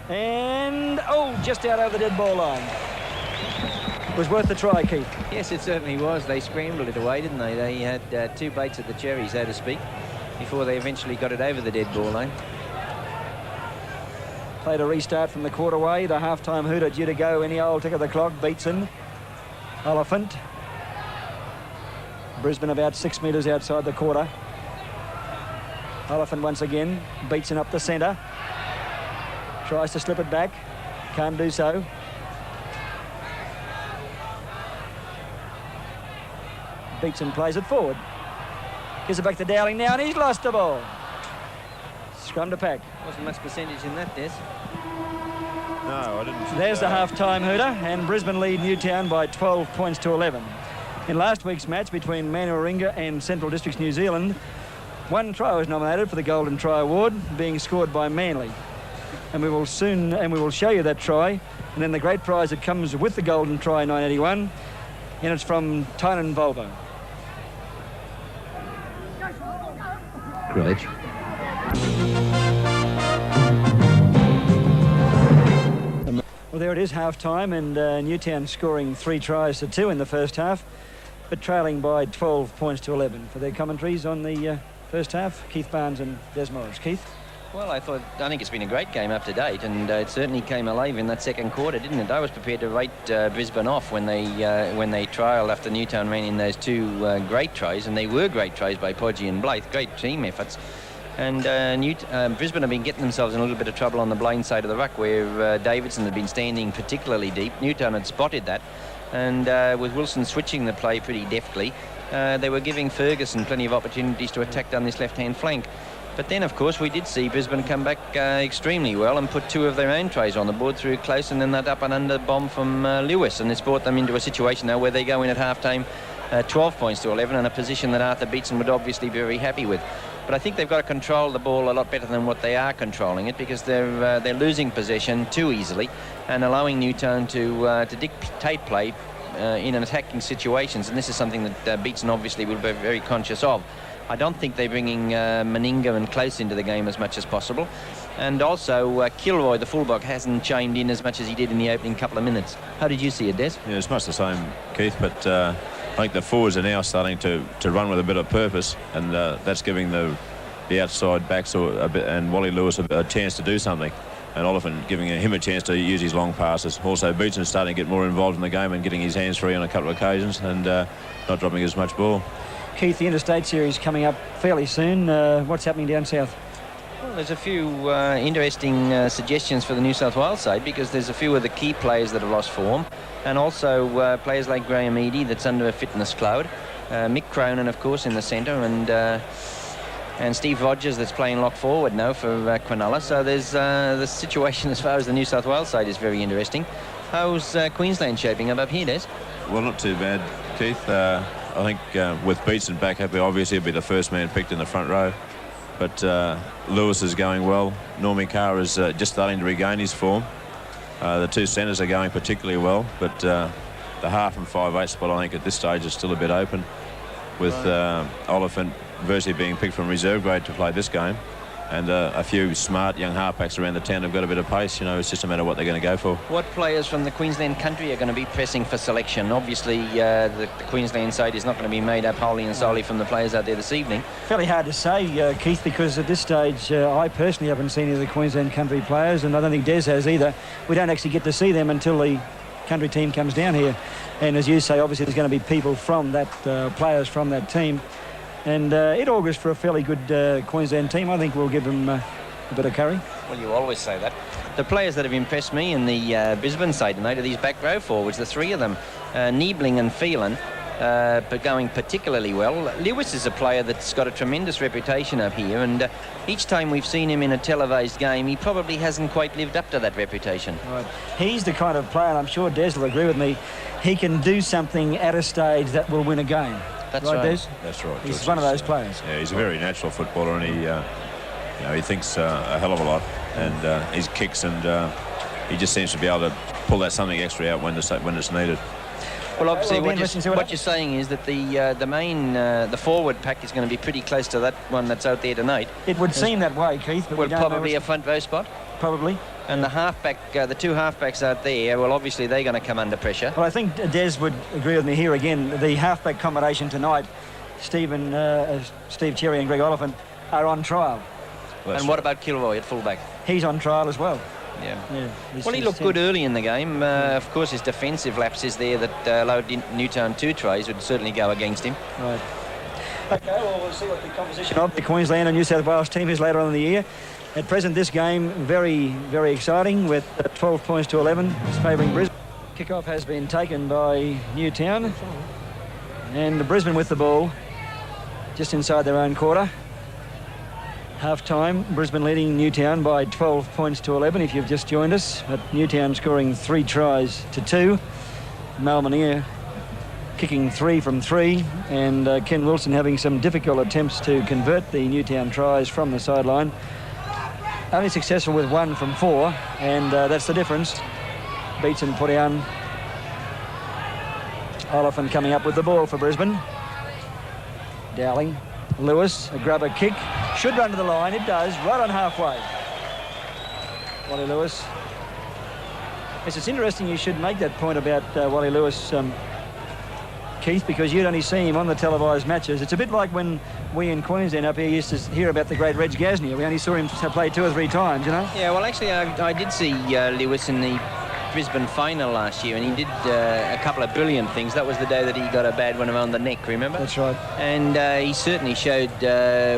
And, oh, just out over the dead ball line. It was worth the try, Keith. Yes, it certainly was. They scrambled it away, didn't they? They had 2 bites at the cherry, so to speak, before they eventually got it over the dead ball line. Played a restart from the quarterway. The half-time hooter due to go any old tick of the clock. Beatson. Oliphant. Brisbane about 6 metres outside the quarter. Oliphant once again. Beatson up the centre. Tries to slip it back. Can't do so. Beatson plays it forward. Gives it back to Dowling now, and he's lost the ball. Scrum to pack. Wasn't much percentage in that, Des. No, I didn't. There's the half-time hooter, and Brisbane lead Newtown by 12 points to 11. In last week's match between Manuaringa and Central Districts New Zealand, 1 try was nominated for the Golden Try Award, being scored by Manly. And we will show you that try, and then the great prize that comes with the Golden Try 981, and it's from Tynan Volvo. Great. Well, there it is, half-time, and Newtown scoring 3 tries to 2 in the first half, but trailing by 12 points to 11. For their commentaries on the first half, Keith Barnes and Des Morris. Keith? Well, I think it's been a great game up to date, and it certainly came alive in that second quarter, didn't it? I was prepared to rate Brisbane off when they trialled after Newtown ran in those 2 great tries, and they were great tries by Podgy and Blythe, great team efforts. And Brisbane have been getting themselves in a little bit of trouble on the blind side of the ruck, where Davidson had been standing particularly deep. Newtown had spotted that, and with Wilson switching the play pretty deftly, they were giving Ferguson plenty of opportunities to attack down this left-hand flank. But then, of course, we did see Brisbane come back extremely well and put 2 of their own tries on the board through close, and then that up and under bomb from Lewis. And it's brought them into a situation now where they go in at half-time 12 points to 11, in a position that Arthur Beatson would obviously be very happy with. But I think they've got to control the ball a lot better than what they are controlling it, because they're losing possession too easily and allowing Newtown to dictate play in attacking situations. And this is something that Beatson obviously will be very conscious of. I don't think they're bringing Meninga and Close into the game as much as possible. And also, Kilroy, the fullback, hasn't chimed in as much as he did in the opening couple of minutes. How did you see it, Des? Yeah, it's much the same, Keith, but I think the forwards are now starting to run with a bit of purpose, and that's giving the outside backs and Wally Lewis a chance to do something, and Oliphant giving him a chance to use his long passes. Also, Beatson's starting to get more involved in the game and getting his hands free on a couple of occasions, and not dropping as much ball. Keith, the Interstate Series coming up fairly soon. What's happening down south? Well, there's a few interesting suggestions for the New South Wales side, because there's a few of the key players that have lost form, and also players like Graham Eadie that's under a fitness cloud. Mick Cronin, of course, in the centre, and Steve Rogers that's playing lock forward now for Cronulla. So there's the situation as far as the New South Wales side is very interesting. How's Queensland shaping up here, Des? Well, not too bad, Keith. I think with Beatson back up, obviously he'll be the first man picked in the front row. But Lewis is going well. Normie Carr is just starting to regain his form. The 2 centres are going particularly well, but the half and 5/8 spot, I think, at this stage is still a bit open, with Oliphant virtually being picked from reserve grade to play this game. And a few smart young halfbacks around the town have got a bit of pace. You know, it's just a matter of what they're going to go for. What players from the Queensland country are going to be pressing for selection? Obviously, the Queensland side is not going to be made up wholly and solely from the players out there this evening. Fairly hard to say, Keith, because at this stage, I personally haven't seen any of the Queensland country players, and I don't think Des has either. We don't actually get to see them until the country team comes down here. And as you say, obviously there's going to be people from that, players from that team. And it augurs for a fairly good Queensland team. I think we'll give them a A bit of curry. Well, you always say that. The players that have impressed me in the Brisbane side tonight are these back row forwards, the three of them, Niebling and Phelan, but going particularly well. Lewis is a player that's got a tremendous reputation up here, and each time we've seen him in a televised game, he probably hasn't quite lived up to that reputation. Right. He's the kind of player, and I'm sure Des will agree with me, he can do something at a stage that will win a game. That's right. Des? That's right. He's one of those players. Yeah, he's a very natural footballer, and he thinks a hell of a lot, and his kicks, and he just seems to be able to pull that something extra out when it's needed. Well, obviously, Well, what you're saying is that the forward pack is going to be pretty close to that one that's out there tonight. It would seem that way, Keith, but Well, we don't know probably a front row spot. Probably. And the halfback, the two halfbacks out there, well, obviously they're going to come under pressure. Well, I think Des would agree with me here again. The halfback combination tonight, Steve Cherry and Greg Oliphant, are on trial. Well, and what about Kilroy at fullback? He's on trial as well. Yeah. Well, he looked good early in the game. Of course, his defensive lapses there that allowed Newtown 2 tries would certainly go against him. Right. Okay, well, we'll see what the composition of the Queensland and New South Wales team is later on in the year. At present, this game very, very exciting with 12 points to 11. It's favouring Brisbane. Kickoff has been taken by Newtown. And Brisbane with the ball just inside their own quarter. Half-time, Brisbane leading Newtown by 12 points to 11 if you've just joined us. But Newtown scoring 3 tries to 2. Malmanier kicking 3 from 3. And Ken Wilson having some difficult attempts to convert the Newtown tries from the sideline. Only successful with 1 from 4. And that's the difference. Beats and put down. Oliphant coming up with the ball for Brisbane. Dowling. Lewis, a grubber kick. Should run to the line. It does. Right on halfway. Wally Lewis. Yes, it's interesting you should make that point about Wally Lewis, Keith, because you'd only see him on the televised matches. It's a bit like when we in Queensland up here used to hear about the great Reg Gasnier. We only saw him play 2 or 3 times, you know? Yeah, well, actually, I did see Lewis in the Brisbane final last year, and he did a couple of brilliant things. That was the day that he got a bad one around the neck, remember? That's right. And he certainly showed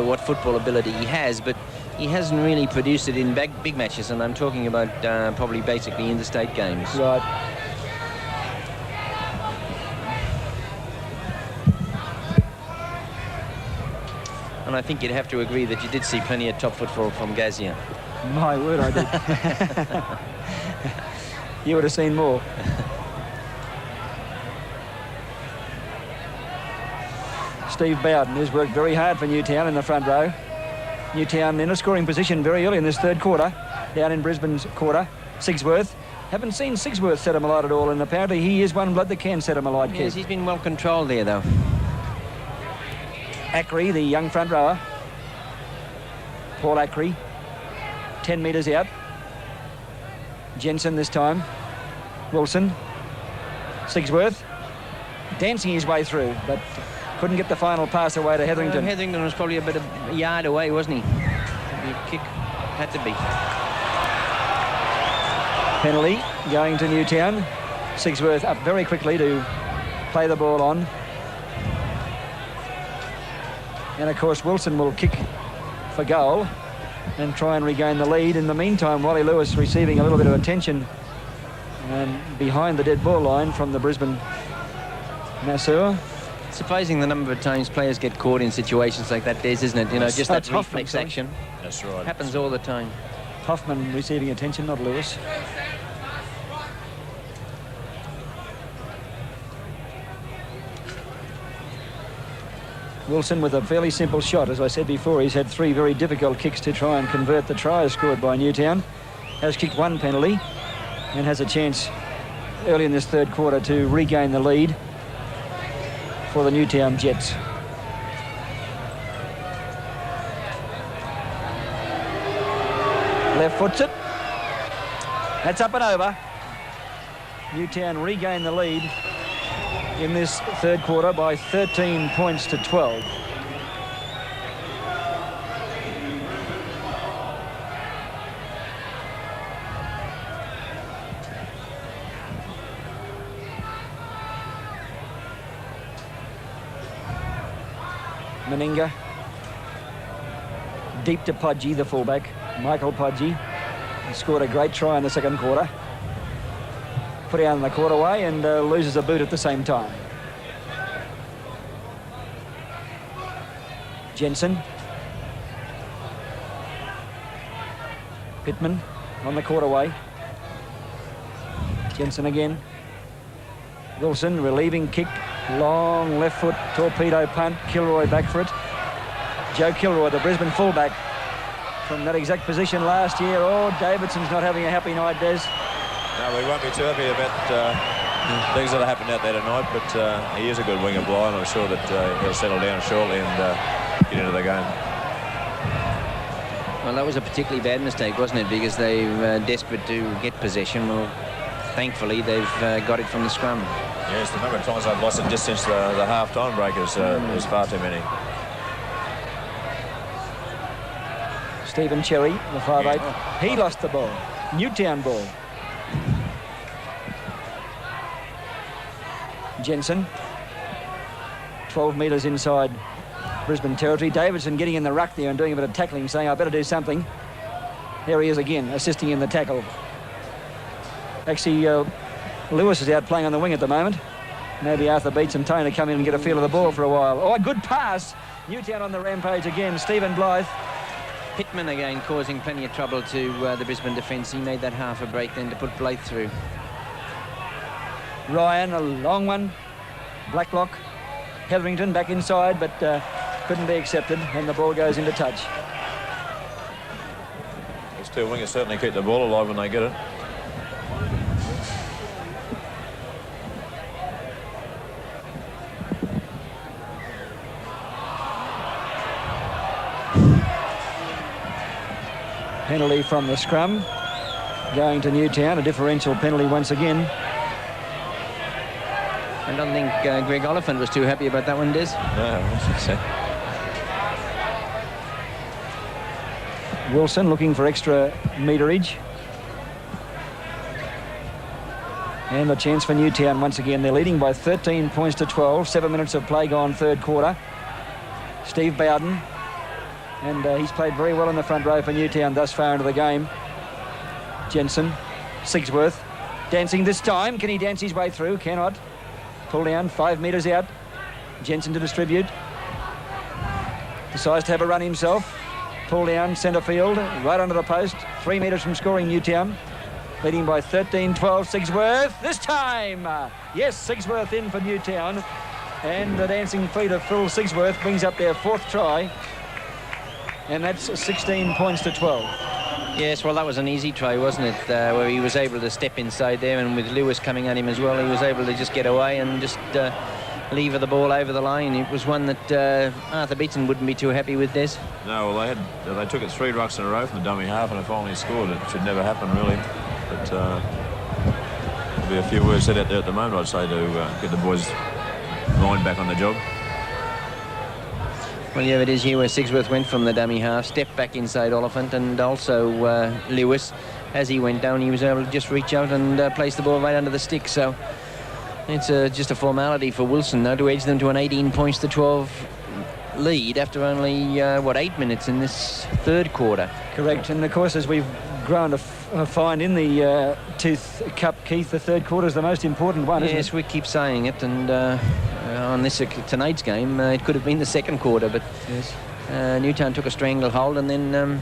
what football ability he has, but he hasn't really produced it in big matches, and I'm talking about probably basically interstate games. Right. And I think you'd have to agree that you did see plenty of top football from Gazier. My word, I did. You would have seen more. Steve Bowden, who's worked very hard for Newtown in the front row. Newtown in a scoring position very early in this third quarter, down in Brisbane's quarter. Sigsworth. Haven't seen Sigsworth set him alight at all, and apparently he is one blood that can set him alight. Yes, he's been well controlled there, though. Ackrey, the young front rower. Paul Ackrey, 10 metres out. Jensen this time. Wilson. Sigsworth. Dancing his way through, but couldn't get the final pass away to Hetherington. Hetherington was probably a yard away, wasn't he? The kick had to be. Penalty going to Newtown. Sigsworth up very quickly to play the ball on. And of course Wilson will kick for goal and try and regain the lead. In the meantime, Wally Lewis receiving a little bit of attention behind the dead ball line from the Brisbane masseur. Surprising the number of times players get caught in situations like that, Des, isn't it? You know, just that reflex action. That's right. Happens all the time. Hoffman receiving attention, not Lewis. Wilson with a fairly simple shot. As I said before, he's had 3 very difficult kicks to try and convert the tries scored by Newtown. Has kicked 1 penalty and has a chance early in this third quarter to regain the lead for the Newtown Jets. Left foots it. That's up and over. Newtown regain the lead in this third quarter by 13 points to 12. Meninga. Deep to Pudgy, the fullback. Michael Podgy scored a great try in the second quarter. Put out in the quarterway and loses a boot at the same time. Jensen. Pittman on the quarterway. Jensen again. Wilson relieving kick. Long left foot torpedo punt. Kilroy back for it. Joe Kilroy, the Brisbane fullback, from that exact position last year. Oh, Davidson's not having a happy night, Des. No, we won't be too happy about things that have happened out there tonight, but he is a good winger blow, and I'm sure that he'll settle down shortly and get into the game. Well, that was a particularly bad mistake, wasn't it? Because they were desperate to get possession. Well, thankfully, they've got it from the scrum. Yes, the number of times they've lost it just since the half-time break is far too many. Stephen Cherry, the 5'8", he lost the ball. Newtown ball. Jensen, 12 metres inside Brisbane territory. Davidson getting in the ruck there and doing a bit of tackling, saying, I better do something. There he is again, assisting in the tackle. Actually, Lewis is out playing on the wing at the moment. Maybe Arthur Beats and Toner come in and get a feel of the ball for a while. Oh, a good pass. Newtown on the rampage again. Stephen Blythe. Pittman again causing plenty of trouble to the Brisbane defence. He made that half a break then to put Blythe through. Ryan, a long one. Blacklock. Hetherington back inside, but couldn't be accepted, and the ball goes into touch. These two wingers certainly keep the ball alive when they get it. Penalty from the scrum, going to Newtown, a differential penalty once again. I don't think Greg Oliphant was too happy about that one, Des. No, I don't think so. Wilson looking for extra meterage. And a chance for Newtown once again. They're leading by 13 points to 12. 7 minutes of play gone, third quarter. Steve Bowden. And he's played very well in the front row for Newtown thus far into the game. Jensen, Sigsworth, dancing this time. Can he dance his way through? Cannot. Pull down, 5 metres out. Jensen to distribute. Decides to have a run himself. Pull down, centre field, right under the post. 3 metres from scoring Newtown. Leading by 13-12, Sigsworth. This time! Yes, Sigsworth in for Newtown. And the dancing feet of Phil Sigsworth brings up their fourth try. And that's 16 points to 12. Yes, well, that was an easy try, wasn't it? Where he was able to step inside there, and with Lewis coming at him as well, he was able to just get away and just lever the ball over the line. It was one that Arthur Beetson wouldn't be too happy with, Des. No, well, they took it 3 rucks in a row from the dummy half and it finally scored. It should never happen, really. But there'll be a few words said out there at the moment, I'd say, to get the boys' mind back on the job. Well, yeah, it is here where Sigsworth went from the dummy half, stepped back inside Oliphant, and also Lewis. As he went down, he was able to just reach out and place the ball right under the stick. So it's just a formality for Wilson now to edge them to an 18 points to 12 lead after only, 8 minutes in this third quarter. Correct, and of course, as we've grown to find in the Tooth Cup, Keith, the third quarter is the most important one, isn't it? Yes, we keep saying it, and on tonight's game, it could have been the second quarter, but yes. Newtown took a stranglehold, and then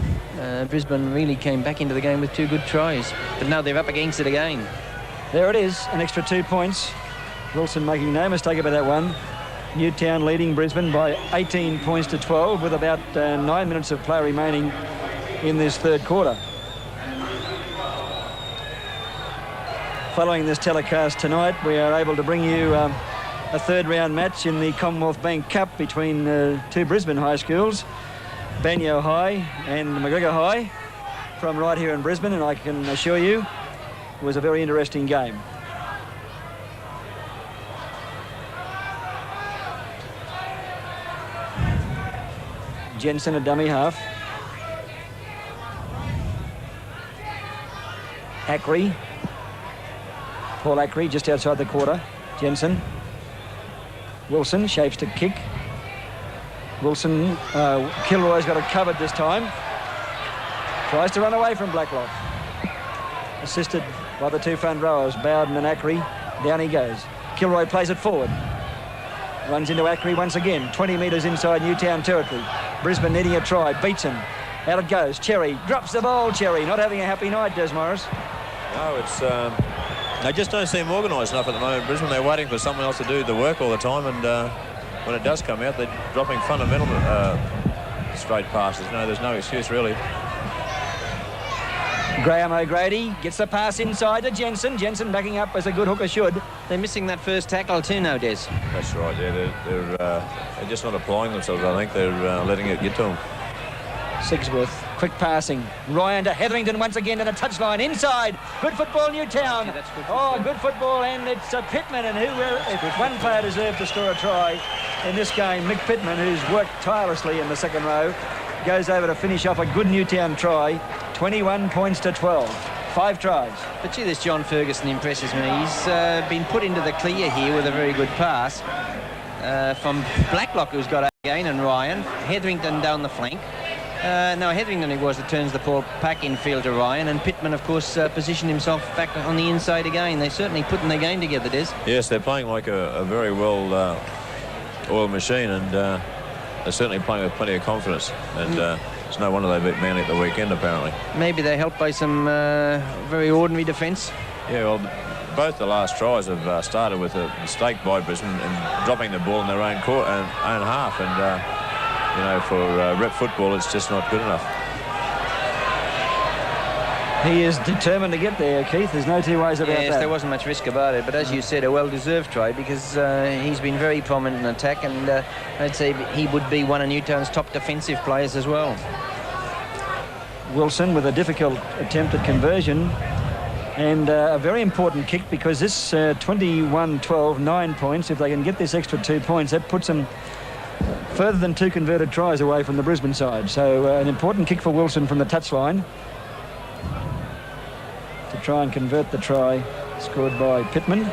Brisbane really came back into the game with 2 good tries. But now they're up against it again. There it is, an extra 2 points. Wilson making no mistake about that one. Newtown leading Brisbane by 18 points to 12 with about 9 minutes of play remaining in this third quarter. Following this telecast tonight, we are able to bring you a third round match in the Commonwealth Bank Cup between 2 Brisbane high schools, Banyo High and McGregor High, from right here in Brisbane, and I can assure you it was a very interesting game. Jensen, a dummy half. Ackrey. Paul Ackrey just outside the quarter. Jensen. Wilson shapes to kick. Wilson, Kilroy's got it covered this time. Tries to run away from Blacklock. Assisted by the two front rowers, Bowden and Ackery. Down he goes. Kilroy plays it forward. Runs into Ackery once again. 20 metres inside Newtown territory. Brisbane needing a try. Beats him. Out it goes. Cherry drops the ball. Cherry not having a happy night, Des Morris. No, it's... they just don't seem organised enough at the moment. Brisbane, they're waiting for someone else to do the work all the time, and when it does come out, they're dropping fundamental straight passes. No, there's no excuse, really. Graham O'Grady gets the pass inside to Jensen. Jensen backing up as a good hooker should. They're missing that first tackle too now, Des. That's right, yeah. They're just not applying themselves, I think. They're letting it get to them. Sigsworth, quick passing. Ryan to Hetherington once again to the touchline. Inside. Good football, Newtown. Yeah, that's good football. Good football, and it's Pittman. And if one player deserved to score a try in this game, Mick Pittman, who's worked tirelessly in the second row, goes over to finish off a good Newtown try. 21 points to 12. 5 tries. But gee, this John Ferguson impresses me. He's been put into the clear here with a very good pass from Blacklock, who's got again, and Ryan. Hetherington down the flank. No, Hetherington it was that turns the ball back in field to Ryan, and Pittman, of course, positioned himself back on the inside again. They're certainly putting their game together, Des. Yes, they're playing like a very well oiled machine, and they're certainly playing with plenty of confidence. And it's no wonder they beat Manly at the weekend, apparently. Maybe they're helped by some very ordinary defence. Yeah, well, both the last tries have started with a mistake by Brisbane and dropping the ball in their own half. And you know, for rep football, it's just not good enough. He is determined to get there, Keith. There's no two ways about that. Yes, there wasn't much risk about it, but as you said, a well-deserved try because he's been very prominent in attack, and I'd say he would be one of Newtown's top defensive players as well. Wilson with a difficult attempt at conversion, and a very important kick because this 21-12, 9 points. If they can get this extra 2 points, that puts them further than 2 converted tries away from the Brisbane side. So an important kick for Wilson from the touchline to try and convert the try scored by Pittman.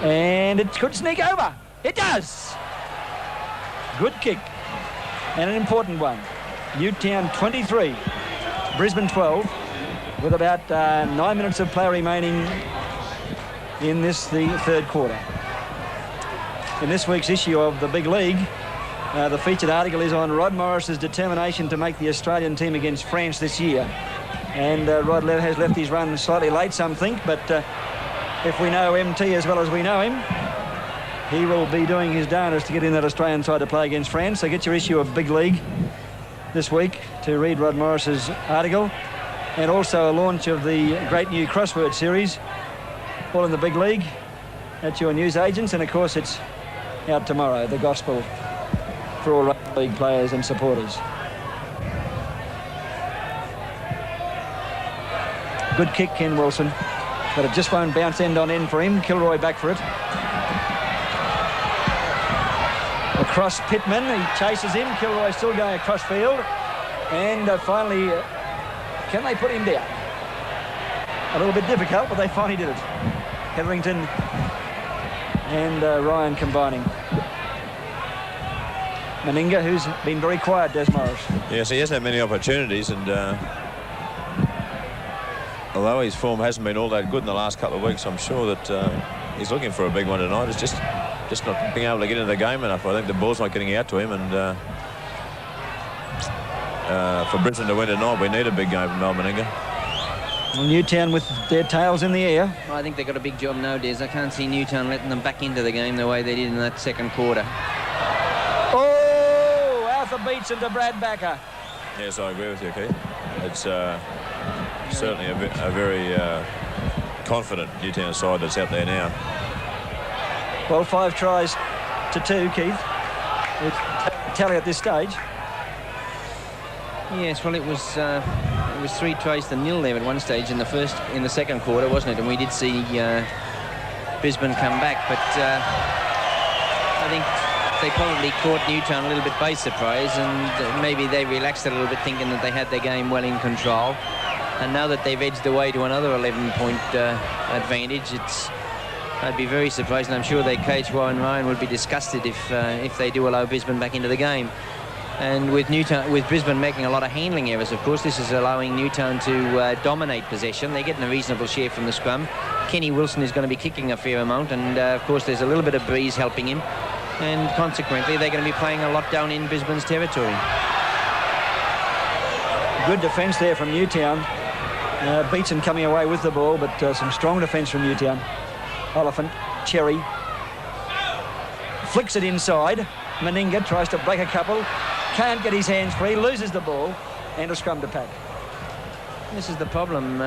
And it could sneak over. It does. Good kick and an important one. Newtown 23, Brisbane 12, with about 9 minutes of play remaining in the third quarter. In this week's issue of the Big League, the featured article is on Rod Morris's determination to make the Australian team against France this year. And Rod has left his run slightly late, some think, but if we know MT as well as we know him, he will be doing his darnest to get in that Australian side to play against France. So get your issue of Big League this week to read Rod Morris's article, and also a launch of the great new crossword series, all in the Big League. That's your news agents, and of course it's out tomorrow, the gospel for all rugby league players and supporters. Good kick, Ken Wilson, but it just won't bounce end on end for him. Kilroy back for it. Across Pittman, he chases him. Kilroy still going across field, and finally, can they put him down? A little bit difficult, but they finally did it. Hetherington and Ryan combining. Meninga, who's been very quiet, Des Morris. Yes, he hasn't had many opportunities, and although his form hasn't been all that good in the last couple of weeks, I'm sure that he's looking for a big one tonight. It's just not being able to get into the game enough. I think the ball's not getting out to him, and for Brisbane to win tonight, we need a big game from Meninga. Newtown with their tails in the air. I think they've got a big job now, Des. I can't see Newtown letting them back into the game the way they did in that second quarter. Oh, Arthur beats into Brad Backer. Yes, I agree with you, Keith. It's certainly a very confident Newtown side that's out there now. Well, 5 tries to 2, Keith. Tally at this stage. Yes, well, it was 3 tries to 0 there at one stage in the second quarter, wasn't it? And we did see Brisbane come back, but I think they probably caught Newtown a little bit by surprise, and maybe they relaxed a little bit, thinking that they had their game well in control. And now that they've edged away to another 11-point advantage, I'd be very surprised, and I'm sure their coach Warren Ryan would be disgusted if they do allow Brisbane back into the game. And with Brisbane making a lot of handling errors, of course, this is allowing Newtown to dominate possession. They're getting a reasonable share from the scrum. Kenny Wilson is going to be kicking a fair amount, and of course there's a little bit of breeze helping him, and consequently they're going to be playing a lot down in Brisbane's territory. Good defence there from Newtown. Beatson coming away with the ball, but some strong defence from Newtown. Oliphant, Cherry, flicks it inside. Meninga tries to break a couple, can't get his hands free, loses the ball, and a scrum to pack. This is the problem.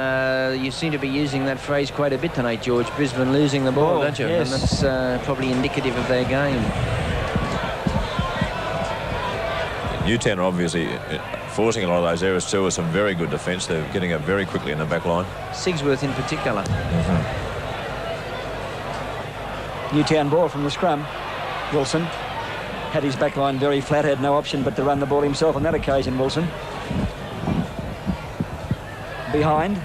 You seem to be using that phrase quite a bit tonight, George. Brisbane losing the ball, don't you? Yes. And that's probably indicative of their game. Newtown are obviously forcing a lot of those errors too with some very good defence. They're getting up very quickly in the back line. Sigsworth in particular. Newtown ball from the scrum. Wilson had his back line very flat, had no option but to run the ball himself on that occasion, Wilson. Behind,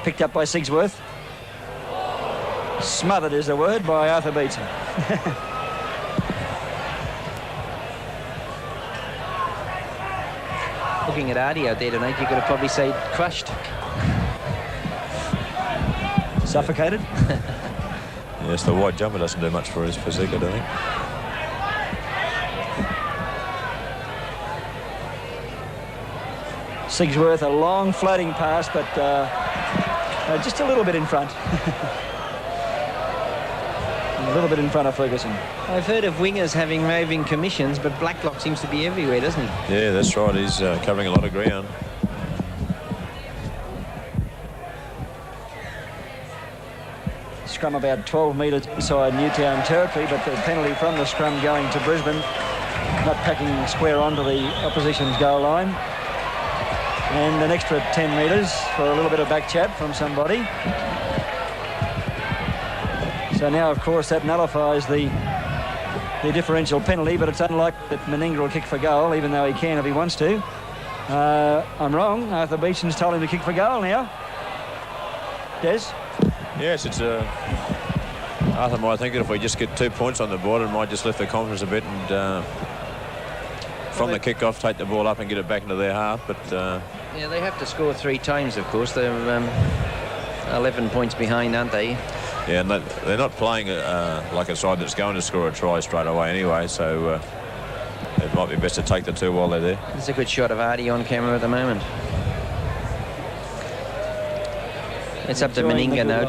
picked up by Sigsworth. Smothered is the word by Arthur Beatson. Looking at Artie out there tonight, you could have probably said crushed. Suffocated. Yes, the white jumper doesn't do much for his physique, I don't think. Sigsworth, a long floating pass, but just a little bit in front. A little bit in front of Ferguson. I've heard of wingers having roving commissions, but Blacklock seems to be everywhere, doesn't he? Yeah, that's right. He's covering a lot of ground. Scrum about 12 metres inside Newtown territory, but the penalty from the scrum going to Brisbane, not packing square onto the opposition's goal line. And an extra 10 metres for a little bit of back chat from somebody. So now, of course, that nullifies the differential penalty, but it's unlikely that Meninga will kick for goal, even though he can if he wants to. I'm wrong. Arthur Beecham's told him to kick for goal now. Des? Yes, it's Arthur might think that if we just get 2 points on the board, it might just lift the confidence a bit and from the kick-off take the ball up and get it back into their half. But yeah, they have to score 3 times, of course. They're 11 points behind, aren't they? yeah, and they're not playing like a side that's going to score a try straight away anyway, so it might be best to take the 2 while they're there. There's a good shot of Artie on camera at the moment. It's up to Meninga now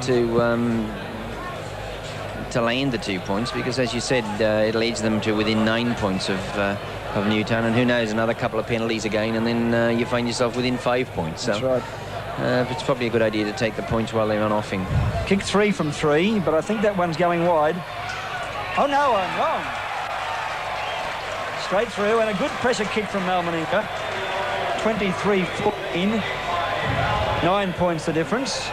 to land the 2 points, because as you said, it leads them to within 9 points of Newtown, and who knows, another couple of penalties again, and then you find yourself within 5 points. So, that's right. It's probably a good idea to take the points while they're on offing. Kick 3 from 3, but I think that one's going wide. Oh no, I'm wrong. Straight through, and a good pressure kick from Mal Meninga. 23-14, 9 points the difference,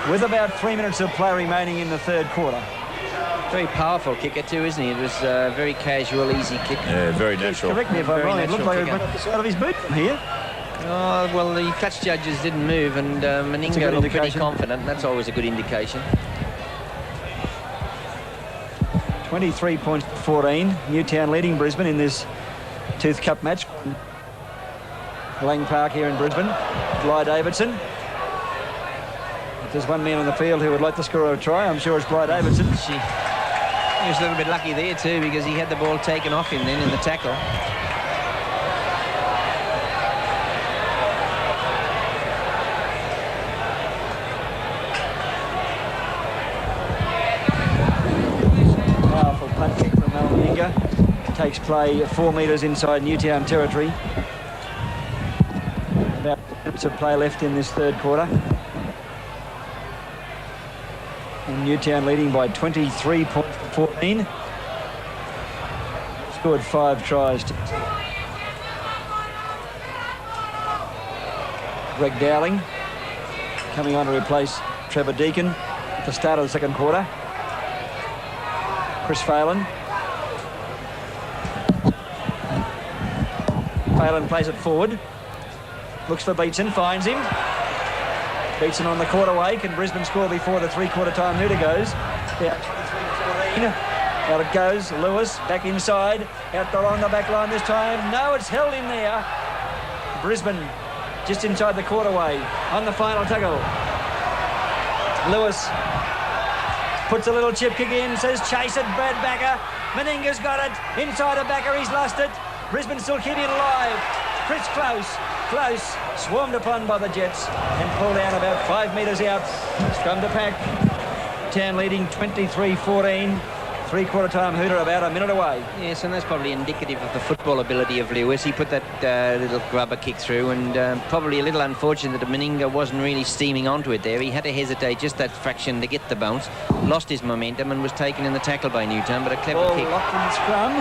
with about 3 minutes of play remaining in the third quarter. Very powerful kicker too, isn't he? It was a very casual, easy kick. Yeah, very natural. Correct me if I'm Very wrong, it looked natural like it went up the side of his boot from here. Oh, well, the touch judges didn't move, and Meninga looked pretty confident. That's always a good indication. 23 points to 14. Newtown leading Brisbane in this Tooth Cup match. Lang Park here in Brisbane. Bly Davidson. If there's one man on the field who would like to score a try, I'm sure it's Bly Davidson. He was a little bit lucky there too, because he had the ball taken off him then in the tackle. Powerful punt kick from Mal Meninga. Takes play 4 metres inside Newtown territory. About minutes of play left in this third quarter. And Newtown leading by 23 points to 14. Scored 5 tries. Greg Dowling coming on to replace Trevor Deacon at the start of the second quarter. Chris Phelan. Phelan plays it forward. Looks for Beatson, finds him. Beatson on the quarterway. Can Brisbane score before the 3-quarter time hooter goes? Yeah, 23-14. Out it goes. Lewis back inside. Out along the back line this time. No, it's held in there. Brisbane just inside the quarterway on the final tackle. Lewis puts a little chip kick in, says chase it, Brad Backer. Meninga's got it. Inside of Backer, he's lost it. Brisbane still keeping it alive. Chris Close, swarmed upon by the Jets and pulled out about 5 metres out. Scrum to pack. Town leading 23-14. Three-quarter time hooter about a minute away. Yes, and that's probably indicative of the football ability of Lewis. He put that little grubber kick through, and probably a little unfortunate that Meninga wasn't really steaming onto it there. He had to hesitate just that fraction to get the bounce, lost his momentum and was taken in the tackle by Newtown, but a clever kick. Locked in the scrum,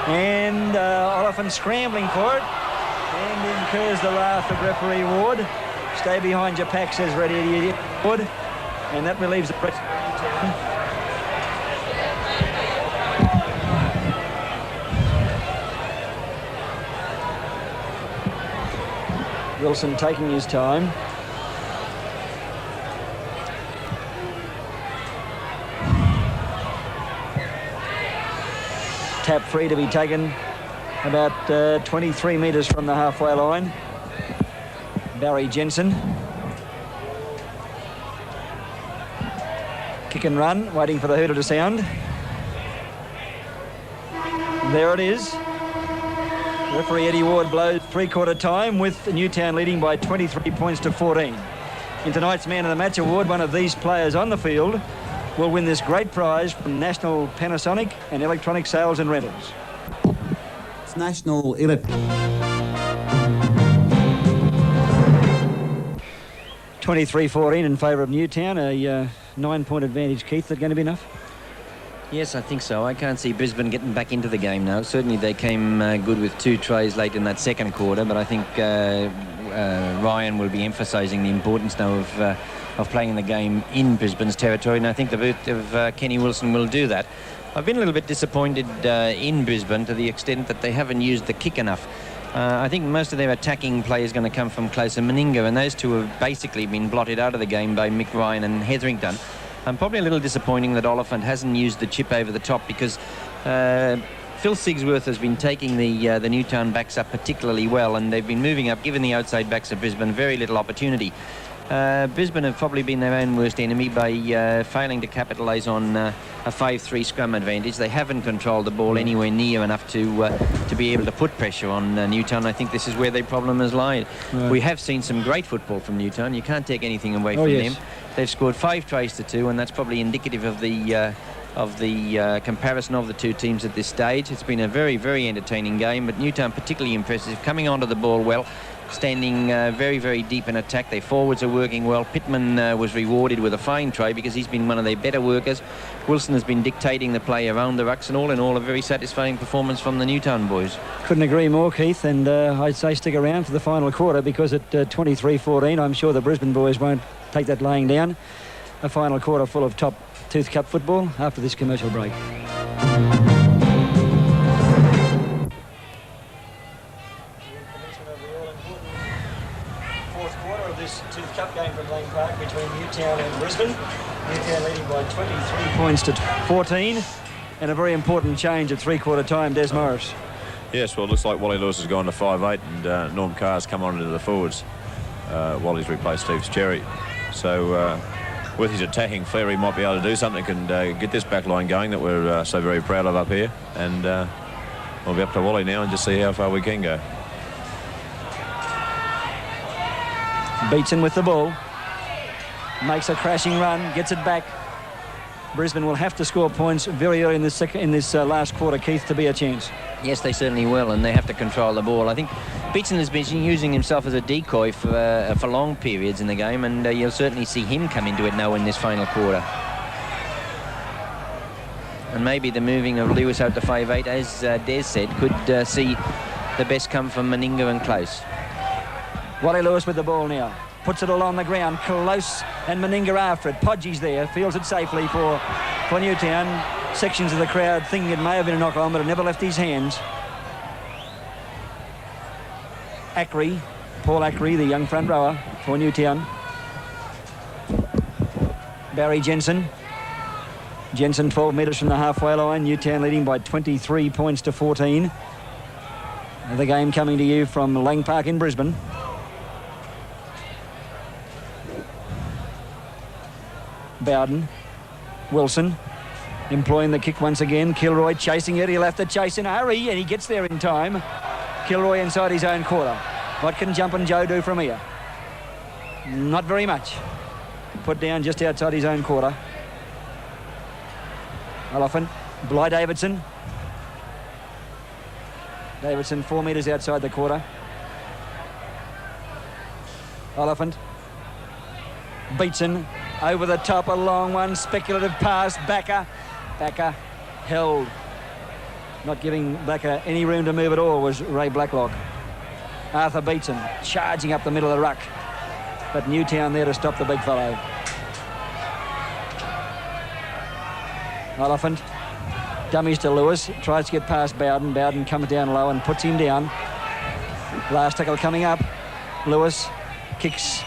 and Oliphant scrambling for it, and incurs the wrath of referee Ward. Stay behind your pack, says Red Idiot Ward, and that relieves the press. Wilson taking his time. Tap free to be taken about 23 metres from the halfway line. Barry Jensen. Kick and run, waiting for the hooter to sound. There it is. Referee Eddie Ward blows three-quarter time with Newtown leading by 23 points to 14. In tonight's Man of the Match award, one of these players on the field will win this great prize from National Panasonic and Electronic Sales and Rentals. It's National Electronic. 23-14 in favour of Newtown, a 9-point advantage. Keith, that going to be enough? Yes, I think so. I can't see Brisbane getting back into the game now. Certainly they came good with 2 tries late in that second quarter, but I think Ryan will be emphasising the importance now of playing the game in Brisbane's territory, and I think the birth of Kenny Wilson will do that. I've been a little bit disappointed in Brisbane to the extent that they haven't used the kick enough. I think most of their attacking play is going to come from Close and Meninga, and those two have basically been blotted out of the game by Mick Ryan and Hetherington. Probably a little disappointing that Oliphant hasn't used the chip over the top, because Phil Sigsworth has been taking the Newtown backs up particularly well, and they've been moving up, giving the outside backs of Brisbane very little opportunity. Brisbane have probably been their own worst enemy by failing to capitalise on a 5-3 scrum advantage. They haven't controlled the ball anywhere near enough to be able to put pressure on Newtown. I think this is where their problem has lied. Right. We have seen some great football from Newtown. You can't take anything away from them. They've scored 5 tries to 2, and that's probably indicative of the comparison of the two teams at this stage. It's been a very, very entertaining game, but Newtown particularly impressive, coming onto the ball well, standing very, very deep in attack. Their forwards are working well. Pittman was rewarded with a fine try because he's been one of their better workers. Wilson has been dictating the play around the rucks, and all in all, a very satisfying performance from the Newtown boys. Couldn't agree more, Keith, and I'd say stick around for the final quarter, because at 23-14, I'm sure the Brisbane boys won't take that laying down. A final quarter full of top Tooth Cup football after this commercial break. Fourth quarter of this Tooth Cup game from Lane Park between Newtown and Brisbane. Newtown leading by 23 points to 14, and a very important change at three-quarter time, Des Morris. Yes, well, it looks like Wally Lewis has gone to 5'8", and Norm Carr's come on into the forwards. Wally's replaced Steve Cherry. So with his attacking flair, he might be able to do something and get this back line going that we're so very proud of up here. And we'll be up to Wally now and just see how far we can go. Beats in with the ball. Makes a crashing run, gets it back. Brisbane will have to score points very early in this last quarter, Keith, to be a chance. Yes, they certainly will, and they have to control the ball. I think Beatson has been using himself as a decoy for long periods in the game, and you'll certainly see him come into it now in this final quarter. And maybe the moving of Lewis out to 5'8", as Des said, could see the best come from Meninga and Close. Wally Lewis with the ball now. Puts it all on the ground. Close and Meninga after it. Podgy's there. Fields it safely for Newtown. Sections of the crowd thinking it may have been a knock on, but it never left his hands. Ackery, Paul Ackery, the young front rower for Newtown. Barry Jensen. Jensen 12 metres from the halfway line. Newtown leading by 23 points to 14. The game coming to you from Lang Park in Brisbane. Bowden. Wilson employing the kick once again. Kilroy chasing it. He'll have to chase in a hurry, and he gets there in time. Kilroy inside his own quarter. What can Jump and Joe do from here? Not very much. Put down just outside his own quarter. Oliphant. Bly Davidson. Davidson 4 metres outside the quarter. Oliphant. Beatson over the top, a long one, speculative pass. Backer held. Not giving Backer any room to move at all was Ray Blacklock. Arthur Beatson charging up the middle of the ruck, but Newtown there to stop the big fellow. Oliphant dummies to Lewis, tries to get past Bowden. Bowden comes down low and puts him down. Last tackle coming up. Lewis kicks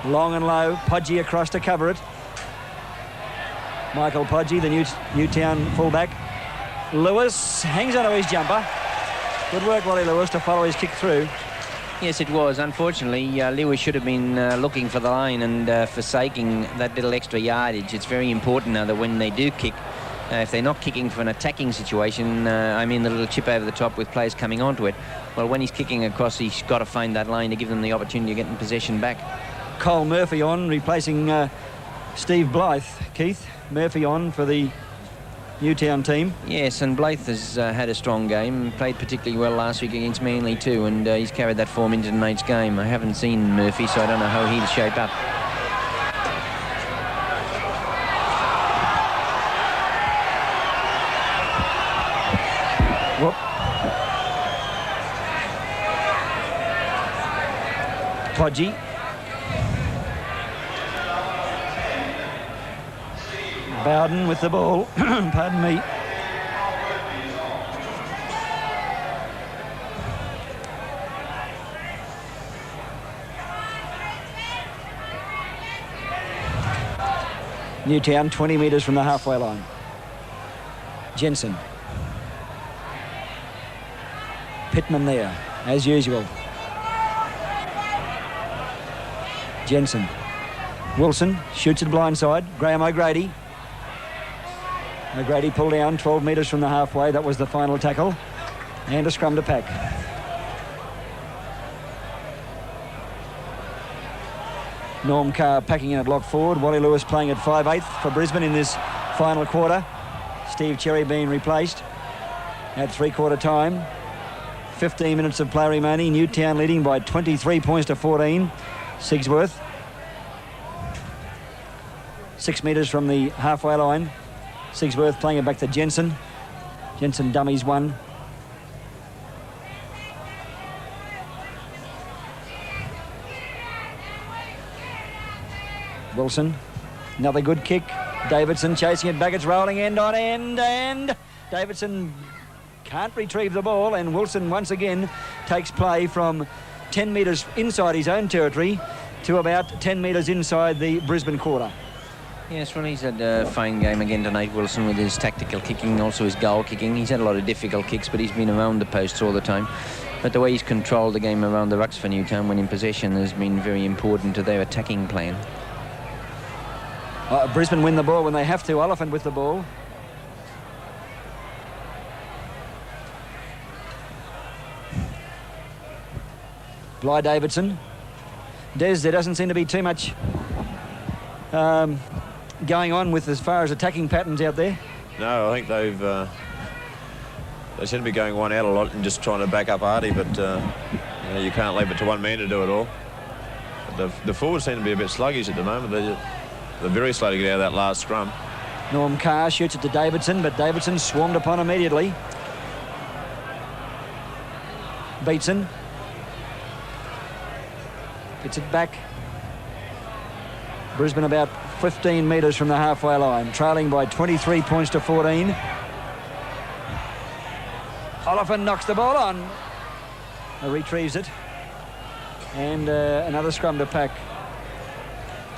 long and low. Podgy across to cover it. Michael Podgy, the Newtown fullback. Lewis hangs onto his jumper. Good work, Wally Lewis, to follow his kick through. Yes, it was. Unfortunately, Lewis should have been looking for the line and forsaking that little extra yardage. It's very important now that when they do kick, if they're not kicking for an attacking situation, I mean the little chip over the top with players coming onto it, well, when he's kicking across, he's got to find that line to give them the opportunity of getting possession back. Cole Murphy on, replacing Steve Blythe. Keith, Murphy on for the Newtown team. Yes, and Blythe has had a strong game, played particularly well last week against Manly too, and he's carried that form into tonight's game. I haven't seen Murphy, so I don't know how he'll shape up. Whoop. Podgy. Bowden with the ball. Pardon me. Newtown 20 metres from the halfway line. Jensen. Pittman there, as usual. Jensen. Wilson shoots it blindside. Graham O'Grady. O'Grady pulled down 12 metres from the halfway. That was the final tackle. And a scrum to pack. Norm Carr packing in at lock forward. Wally Lewis playing at 5/8 for Brisbane in this final quarter. Steve Cherry being replaced at three-quarter time. 15 minutes of play remaining. Newtown leading by 23 points to 14. Sigsworth. 6 metres from the halfway line. Sigsworth playing it back to Jensen. Jensen dummies one. Wilson. Another good kick. Davidson chasing it back. It's rolling end on end, and Davidson can't retrieve the ball, and Wilson once again takes play from 10 metres inside his own territory to about 10 metres inside the Brisbane quarter. Yes, well, he's had a fine game again tonight, Wilson, with his tactical kicking, also his goal kicking. He's had a lot of difficult kicks, but he's been around the posts all the time. But the way he's controlled the game around the rucks for Newtown when in possession has been very important to their attacking plan. Brisbane win the ball when they have to. Oliphant with the ball. Bly Davidson. Des, there doesn't seem to be too much going on with as far as attacking patterns out there. No, I think they seem to be going one out a lot and just trying to back up Artie, but you can't leave it to one man to do it all. But the forwards seem to be a bit sluggish at the moment. They're very slow to get out of that last scrum. Norm Carr shoots it to Davidson, but Davidson swarmed upon immediately. Beatson. Gets it back. Brisbane about 15 metres from the halfway line, trailing by 23 points to 14. Oliphant knocks the ball on. Retrieves it. And another scrum to pack.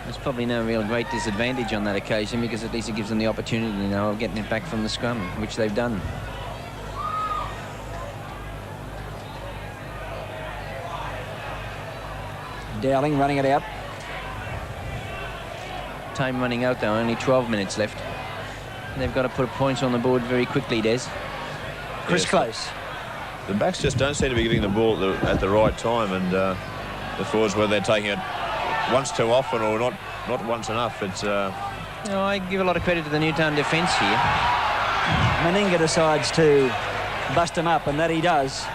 There's probably no real great disadvantage on that occasion because at least it gives them the opportunity now of getting it back from the scrum, which they've done. Dowling running it out. Time running out though, only 12 minutes left. They've got to put points on the board very quickly, Des. Chris Close. The backs just don't seem to be getting the ball at the right time, and the forwards, whether they're taking it once too often or not once enough. It's I give a lot of credit to the Newtown defence here. Meninga decides to bust him up, and that he does.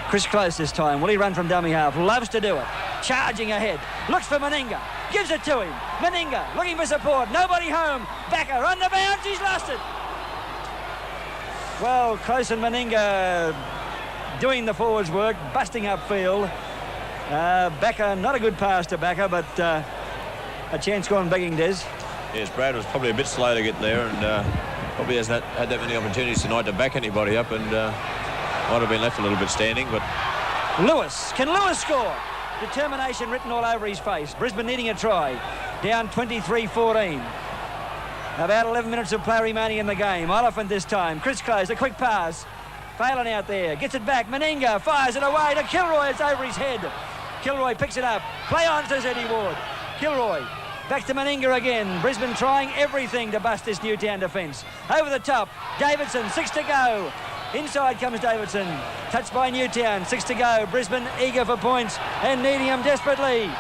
Chris Close this time. Will he run from dummy half? Loves to do it. Charging ahead. Looks for Meninga. Gives it to him. Meninga looking for support. Nobody home. Backer on the bounce. He's lost it. Well, Close and Meninga doing the forwards work, busting upfield. Backer, not a good pass to Backer, but a chance gone begging, Des. yes, Brad was probably a bit slow to get there, and probably hasn't had that many opportunities tonight to back anybody up, and might have been left a little bit standing. But Lewis, can Lewis score? Determination written all over his face. Brisbane needing a try. Down 23-14. About 11 minutes of play remaining in the game. Oliphant this time. Chris Close, a quick pass. Phelan out there, gets it back. Meninga fires it away to Kilroy. It's over his head. Kilroy picks it up. Play on, says Eddie Ward. Kilroy back to Meninga again. Brisbane trying everything to bust this Newtown defence. Over the top. Davidson, 6 to go. Inside comes Davidson. Touched by Newtown. 6 to go. Brisbane eager for points and needing them desperately.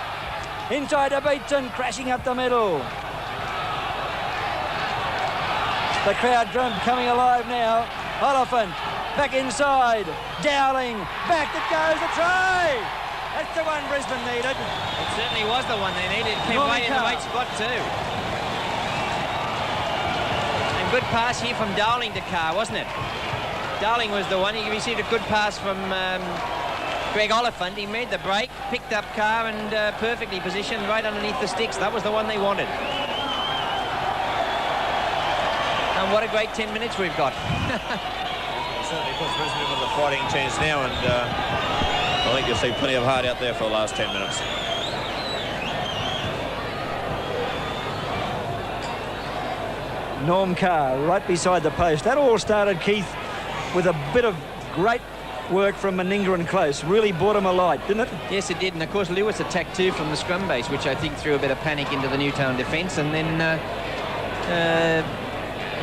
Inside to Beaton, crashing up the middle. The crowd drum coming alive now. Oliphant back inside. Dowling back. It goes. A try. That's the one Brisbane needed. It certainly was the one they needed. It came right in the right spot too. And good pass here from Dowling to Carr, wasn't it? Dowling was the one. He received a good pass from Greg Oliphant. He made the break, picked up Carr and perfectly positioned right underneath the sticks. That was the one they wanted. And what a great 10 minutes we've got. it certainly puts Brisbane with a fighting chance now, and I think you'll see plenty of heart out there for the last 10 minutes. Norm Carr right beside the post. That all started, Keith, with a bit of great work from Meninga and Close. Really brought him alight, didn't it? Yes, it did. And of course Lewis attacked too from the scrum base, which I think threw a bit of panic into the Newtown defence. And then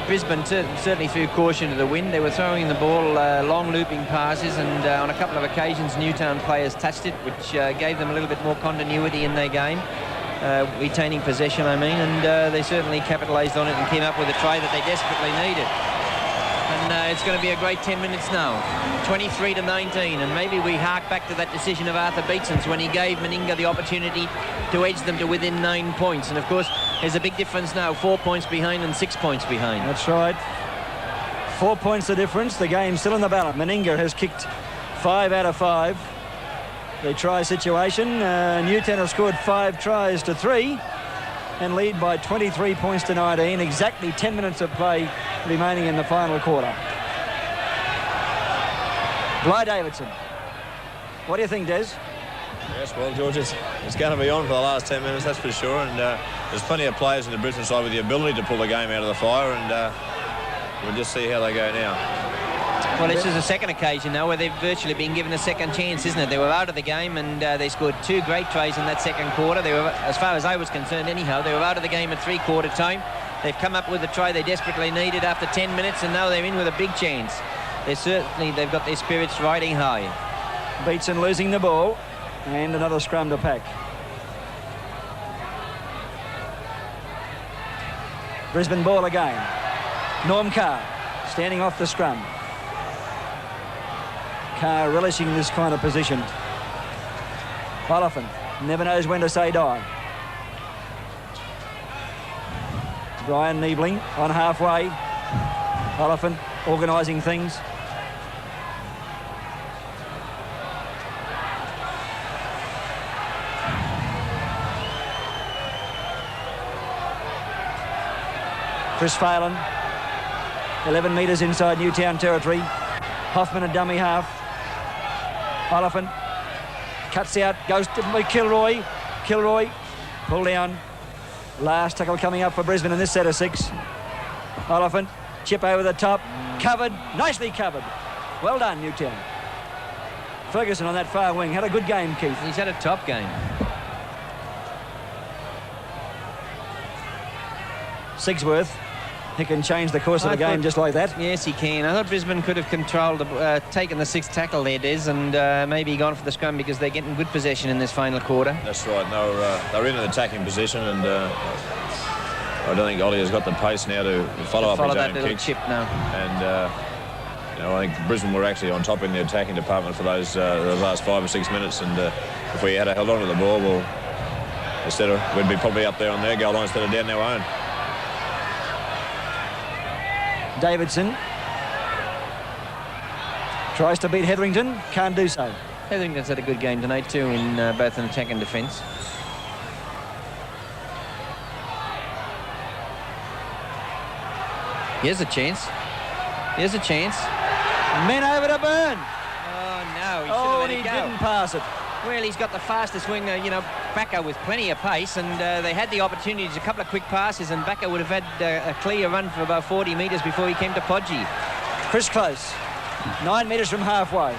Brisbane certainly threw caution to the wind. They were throwing the ball long looping passes, and on a couple of occasions Newtown players touched it, which gave them a little bit more continuity in their game. Retaining possession, I mean, and they certainly capitalised on it and came up with a try that they desperately needed. And it's going to be a great 10 minutes now. 23-19, and maybe we hark back to that decision of Arthur Beetson's when he gave Meninga the opportunity to edge them to within 9 points. And of course, there's a big difference now, 4 points behind and 6 points behind. That's right. 4 points the difference. The game's still in the balance. Meninga has kicked 5 out of 5. The try situation. Newtown have scored 5 tries to 3 and lead by 23 points to 19. Exactly 10 minutes of play remaining in the final quarter. Bly Davidson. What do you think, Des? Yes, well, George, it's going to be on for the last 10 minutes, that's for sure. And there's plenty of players in the Brisbane side with the ability to pull the game out of the fire, and we'll just see how they go now. Well, this is the second occasion now where they've virtually been given a second chance, isn't it? They were out of the game, and they scored 2 great tries in that second quarter. They were, as far as I was concerned anyhow, they were out of the game at 3-quarter time. They've come up with the try they desperately needed after 10 minutes, and now they're in with a big chance. They've got their spirits riding high. Beetson losing the ball, and another scrum to pack. Brisbane ball again. Norm Carr standing off the scrum. Carr relishing this kind of position. Oliphant never knows when to say die. Brian Niebling on halfway. Oliphant organising things. Chris Phelan, 11 metres inside Newtown territory. Hoffman a dummy half. Oliphant cuts out, goes to Kilroy. Kilroy pulled down. Last tackle coming up for Brisbane in this set of 6. Oliphant, chip over the top, covered, nicely covered. Well done, Newtown. Ferguson on that far wing, had a good game, Keith. He's had a top game. Sigsworth, he can change the course of the game just like that. Yes, he can. I thought Brisbane could have controlled, taken the 6th tackle there, Des, and maybe gone for the scrum because they're getting good possession in this final quarter. That's right. They're in an attacking position, and I don't think Ollie has got the pace now to follow up his that own little kicks. chip now. And I think Brisbane were actually on top in the attacking department for those last 5 or 6 minutes. And if we had held on to the ball, well, we'd be probably up there on their goal line instead of down our own. Davidson tries to beat Hetherington, can't do so. Hetherington's had a good game tonight too in both an attack and defence. Here's a chance. Here's a chance. Men over to Byrne. Oh no, he should Oh, have and let he it go. didn't pass it. Well, he's got the fastest winger, Backer with plenty of pace, and they had the opportunities, a couple of quick passes, and Backer would have had a clear run for about 40 metres before he came to Podgy. Chris Close, 9 metres from halfway.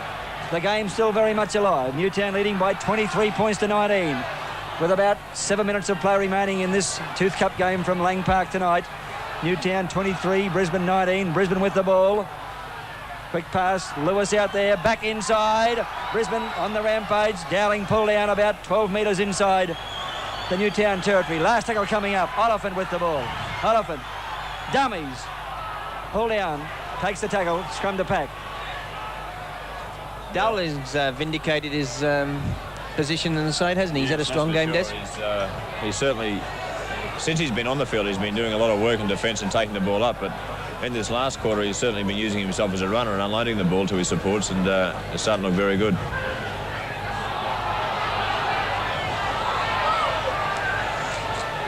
The game's still very much alive. Newtown leading by 23 points to 19. With about 7 minutes of play remaining in this Tooth Cup game from Lang Park tonight. Newtown 23, Brisbane 19. Brisbane with the ball. Quick pass, Lewis out there, back inside. Brisbane on the rampage. Dowling pull down about 12 metres inside the Newtown territory. Last tackle coming up. Oliphant with the ball. Oliphant, dummies. Pull down, takes the tackle, scrum to pack. Dowling's vindicated his position in the side, hasn't he? He's had a strong game, Des. He's certainly, since he's been on the field, he's been doing a lot of work in defence and taking the ball up. But in this last quarter, he's certainly been using himself as a runner and unloading the ball to his supports, and it's starting to look very good.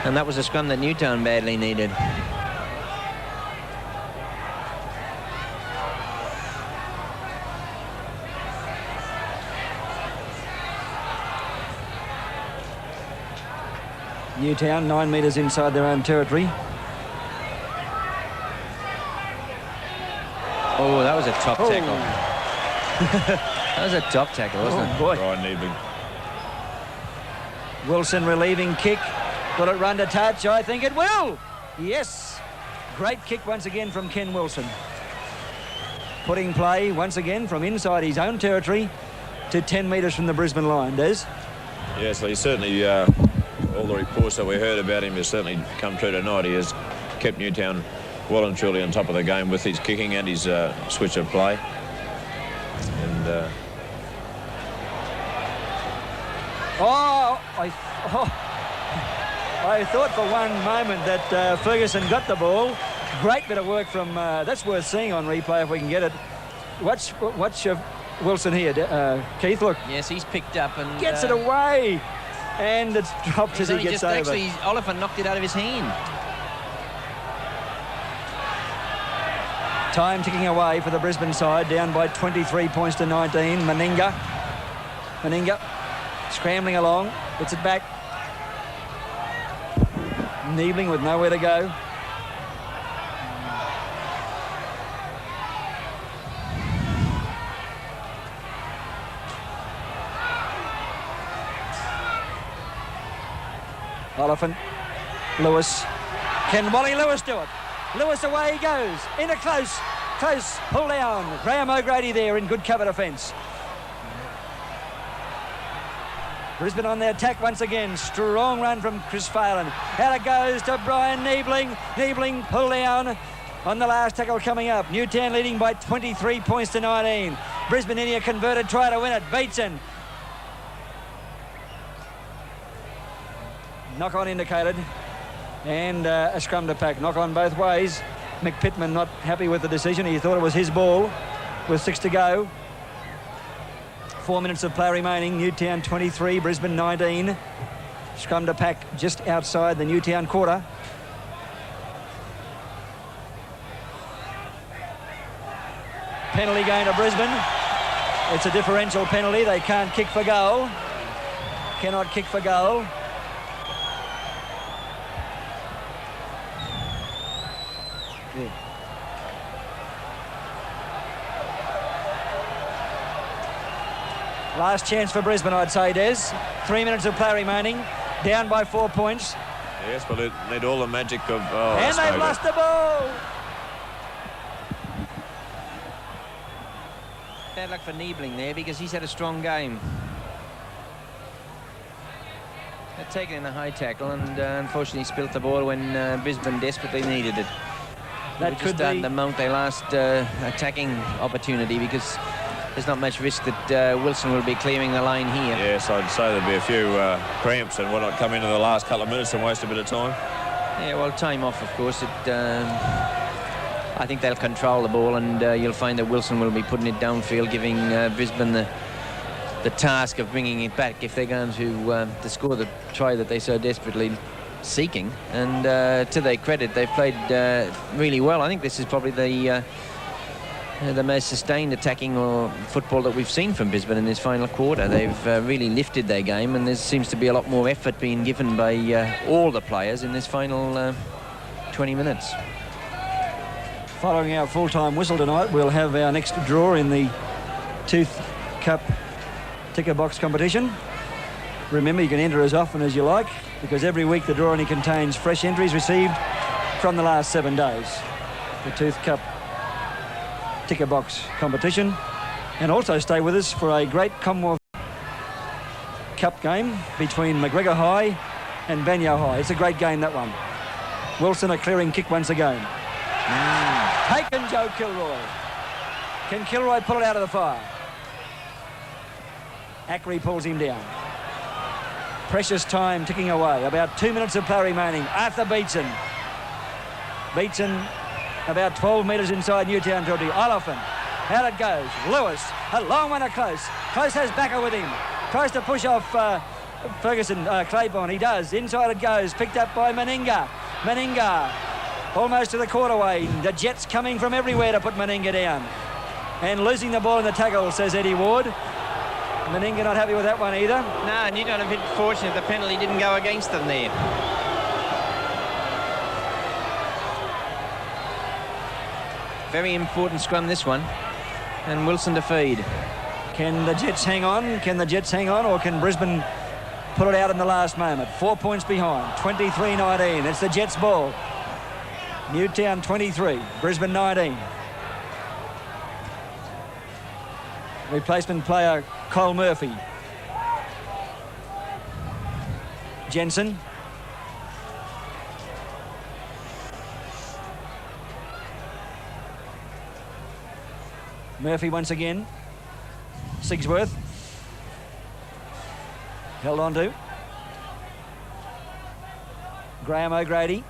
And that was a scrum that Newtown badly needed. Newtown 9 metres inside their own territory. Oh, that was a top tackle. That was a top tackle, wasn't it? Boy. Brian Niebling. Wilson relieving kick. Will it run to touch? I think it will. Yes. Great kick once again from Ken Wilson. Putting play once again from inside his own territory to 10 metres from the Brisbane line, Des. Yes, well, he's certainly, all the reports that we heard about him has certainly come true tonight. He has kept Newtown well and truly on top of the game with his kicking and his switch of play. And I thought for one moment that Ferguson got the ball. Great bit of work from, that's worth seeing on replay if we can get it. Watch Wilson here, Keith, look. Yes, he's picked up and Gets it away. And it's dropped as he gets over. Actually, Oliphant knocked it out of his hand. Time ticking away for the Brisbane side, down by 23 points to 19. Meninga scrambling along, gets it back. Niebling with nowhere to go. Oliphant, Lewis. Can Wally Lewis do it? Lewis away he goes. Into close, pull down. Graham O'Grady there in good cover defence. Brisbane on the attack once again. Strong run from Chris Phelan. Out it goes to Brian Niebling. Niebling pull down on the last tackle coming up. Newtown leading by 23 points to 19. Brisbane in a converted try to win it. Beatson. Knock on indicated. And a scrum to pack. Knock on both ways. Mick Pittman not happy with the decision. He thought it was his ball with 6 to go. 4 minutes of play remaining. Newtown 23, Brisbane 19. Scrum to pack just outside the Newtown quarter. Penalty going to Brisbane. It's a differential penalty. They can't kick for goal. Cannot kick for goal. Yeah. Last chance for Brisbane, I'd say, Des. 3 minutes of play remaining. Down by 4 points. Yes, but it need all the magic of... And they've lost the ball. Bad luck for Niebling there because he's had a strong game. They've taken in a high tackle and unfortunately spilt the ball when Brisbane desperately needed it. That could be to mount their last attacking opportunity because there's not much risk that Wilson will be clearing the line here. Yes, I'd say there'd be a few cramps and whatnot come into the last couple of minutes and waste a bit of time. Yeah, well, time off, of course. I think they'll control the ball, and you'll find that Wilson will be putting it downfield, giving Brisbane the task of bringing it back if they're going to score the try that they're so desperately seeking. And to their credit, they've played really well. I think this is probably the most sustained attacking football that we've seen from Brisbane in this final quarter. They've really lifted their game, and there seems to be a lot more effort being given by all the players in this final 20 minutes. Following our full-time whistle tonight, we'll have our next draw in the Tooth Cup ticker box competition. Remember, you can enter as often as you like, because every week the draw only contains fresh entries received from the last 7 days. The Tooth Cup ticker box competition. And also stay with us for a great Commonwealth Cup game between McGregor High and Banyo High. It's a great game, that one. Wilson a clearing kick once again. Taken Joe Kilroy. Can Kilroy pull it out of the fire? Ackery pulls him down. Precious time ticking away. About 2 minutes of play remaining. Arthur Beetson. Beetson about 12 metres inside Newtown territory. Oliphant. Out it goes. Lewis. A long one to Close. Close has Backer with him. Tries to push off Ferguson, Claiborne. He does. Inside it goes. Picked up by Meninga. Meninga. Almost to the quarterway. The Jets coming from everywhere to put Meninga down. And losing the ball in the tackle, says Eddie Ward. Meninga not happy with that one either. No, Newtown a bit fortunate. The penalty didn't go against them there. Very important scrum, this one. And Wilson to feed. Can the Jets hang on? Can the Jets hang on? Or can Brisbane put it out in the last moment? 4 points behind. 23-19. It's the Jets' ball. Newtown 23. Brisbane 19. Replacement player Cole Murphy. Jensen. Murphy once again. Sigsworth. Held on to. Graham O'Grady.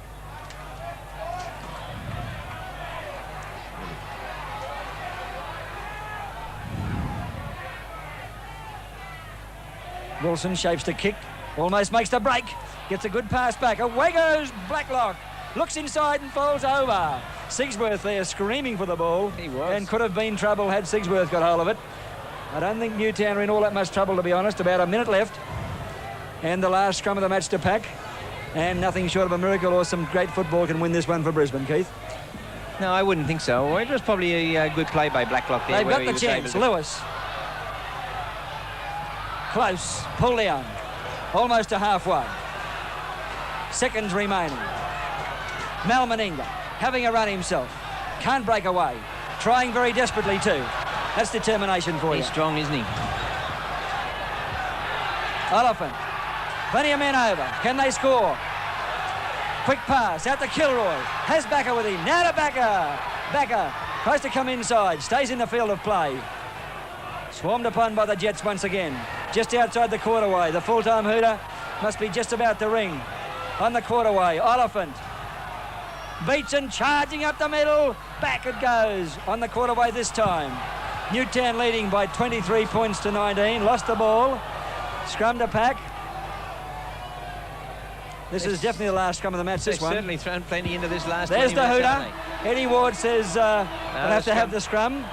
Wilson shapes the kick. Almost makes the break. Gets a good pass back. Away goes Blacklock. Looks inside and falls over. Sigsworth there screaming for the ball. He was. And could have been trouble had Sigsworth got hold of it. I don't think Newtown are in all that much trouble, to be honest. About a minute left. And the last scrum of the match to pack. And nothing short of a miracle or some great football can win this one for Brisbane, Keith. No, I wouldn't think so. It was probably a good play by Blacklock there. They've got the chance. Lewis. Close. Pull down. Almost to halfway. Seconds remaining. Mal Meninga having a run himself. Can't break away. Trying very desperately too. That's determination for you. He's strong, isn't he? Oliphant. Plenty of men over. Can they score? Quick pass out to Kilroy. Has Backer with him. Now to Backer. Backer tries to come inside. Stays in the field of play. Swarmed upon by the Jets once again. Just outside the quarterway. The full-time hooter must be just about to ring. On the quarterway. Oliphant. Beetson charging up the middle. Back it goes. On the quarterway this time. Newtown leading by 23 points to 19. Lost the ball. Scrum to pack. This is definitely the last scrum of the match, this one. Certainly thrown plenty into this last. There's the hooter. Eddie Ward says we'll have to have the scrum.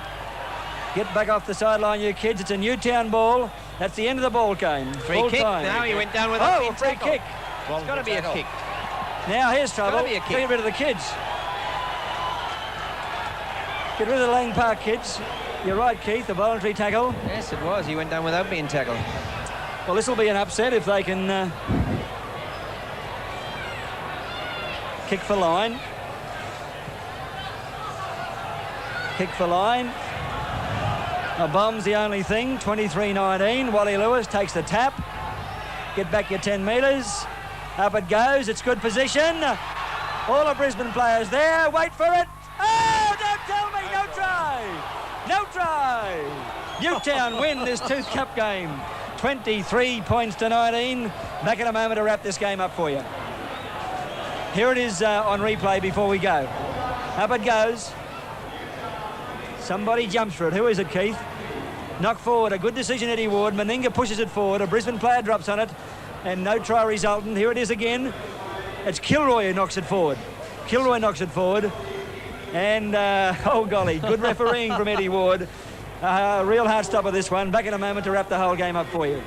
Get back off the sideline, you kids. It's a Newtown ball. That's the end of the ball game. Free kick. Now he went down with a free kick. It's got to be a kick. Now here's trouble. Be a kick. Get rid of the kids. Get rid of the Lang Park kids. You're right, Keith, a voluntary tackle. Yes, it was. He went down without being tackled. Well, this will be an upset if they can kick for line. Kick for line. A bomb's the only thing. 23-19. Wally Lewis takes the tap. Get back your 10 metres. Up it goes. It's good position. All the Brisbane players there. Wait for it. Oh, don't tell me. No try. No try. Newtown win this Tooth Cup game. 23 points to 19. Back in a moment to wrap this game up for you. Here it is on replay before we go. Up it goes. Somebody jumps for it. Who is it, Keith? Knock forward. A good decision, Eddie Ward. Meninga pushes it forward. A Brisbane player drops on it. And no try resultant. Here it is again. It's Kilroy who knocks it forward. Kilroy knocks it forward. And, oh golly, good refereeing from Eddie Ward. Real hard stopper this one. Back in a moment to wrap the whole game up for you.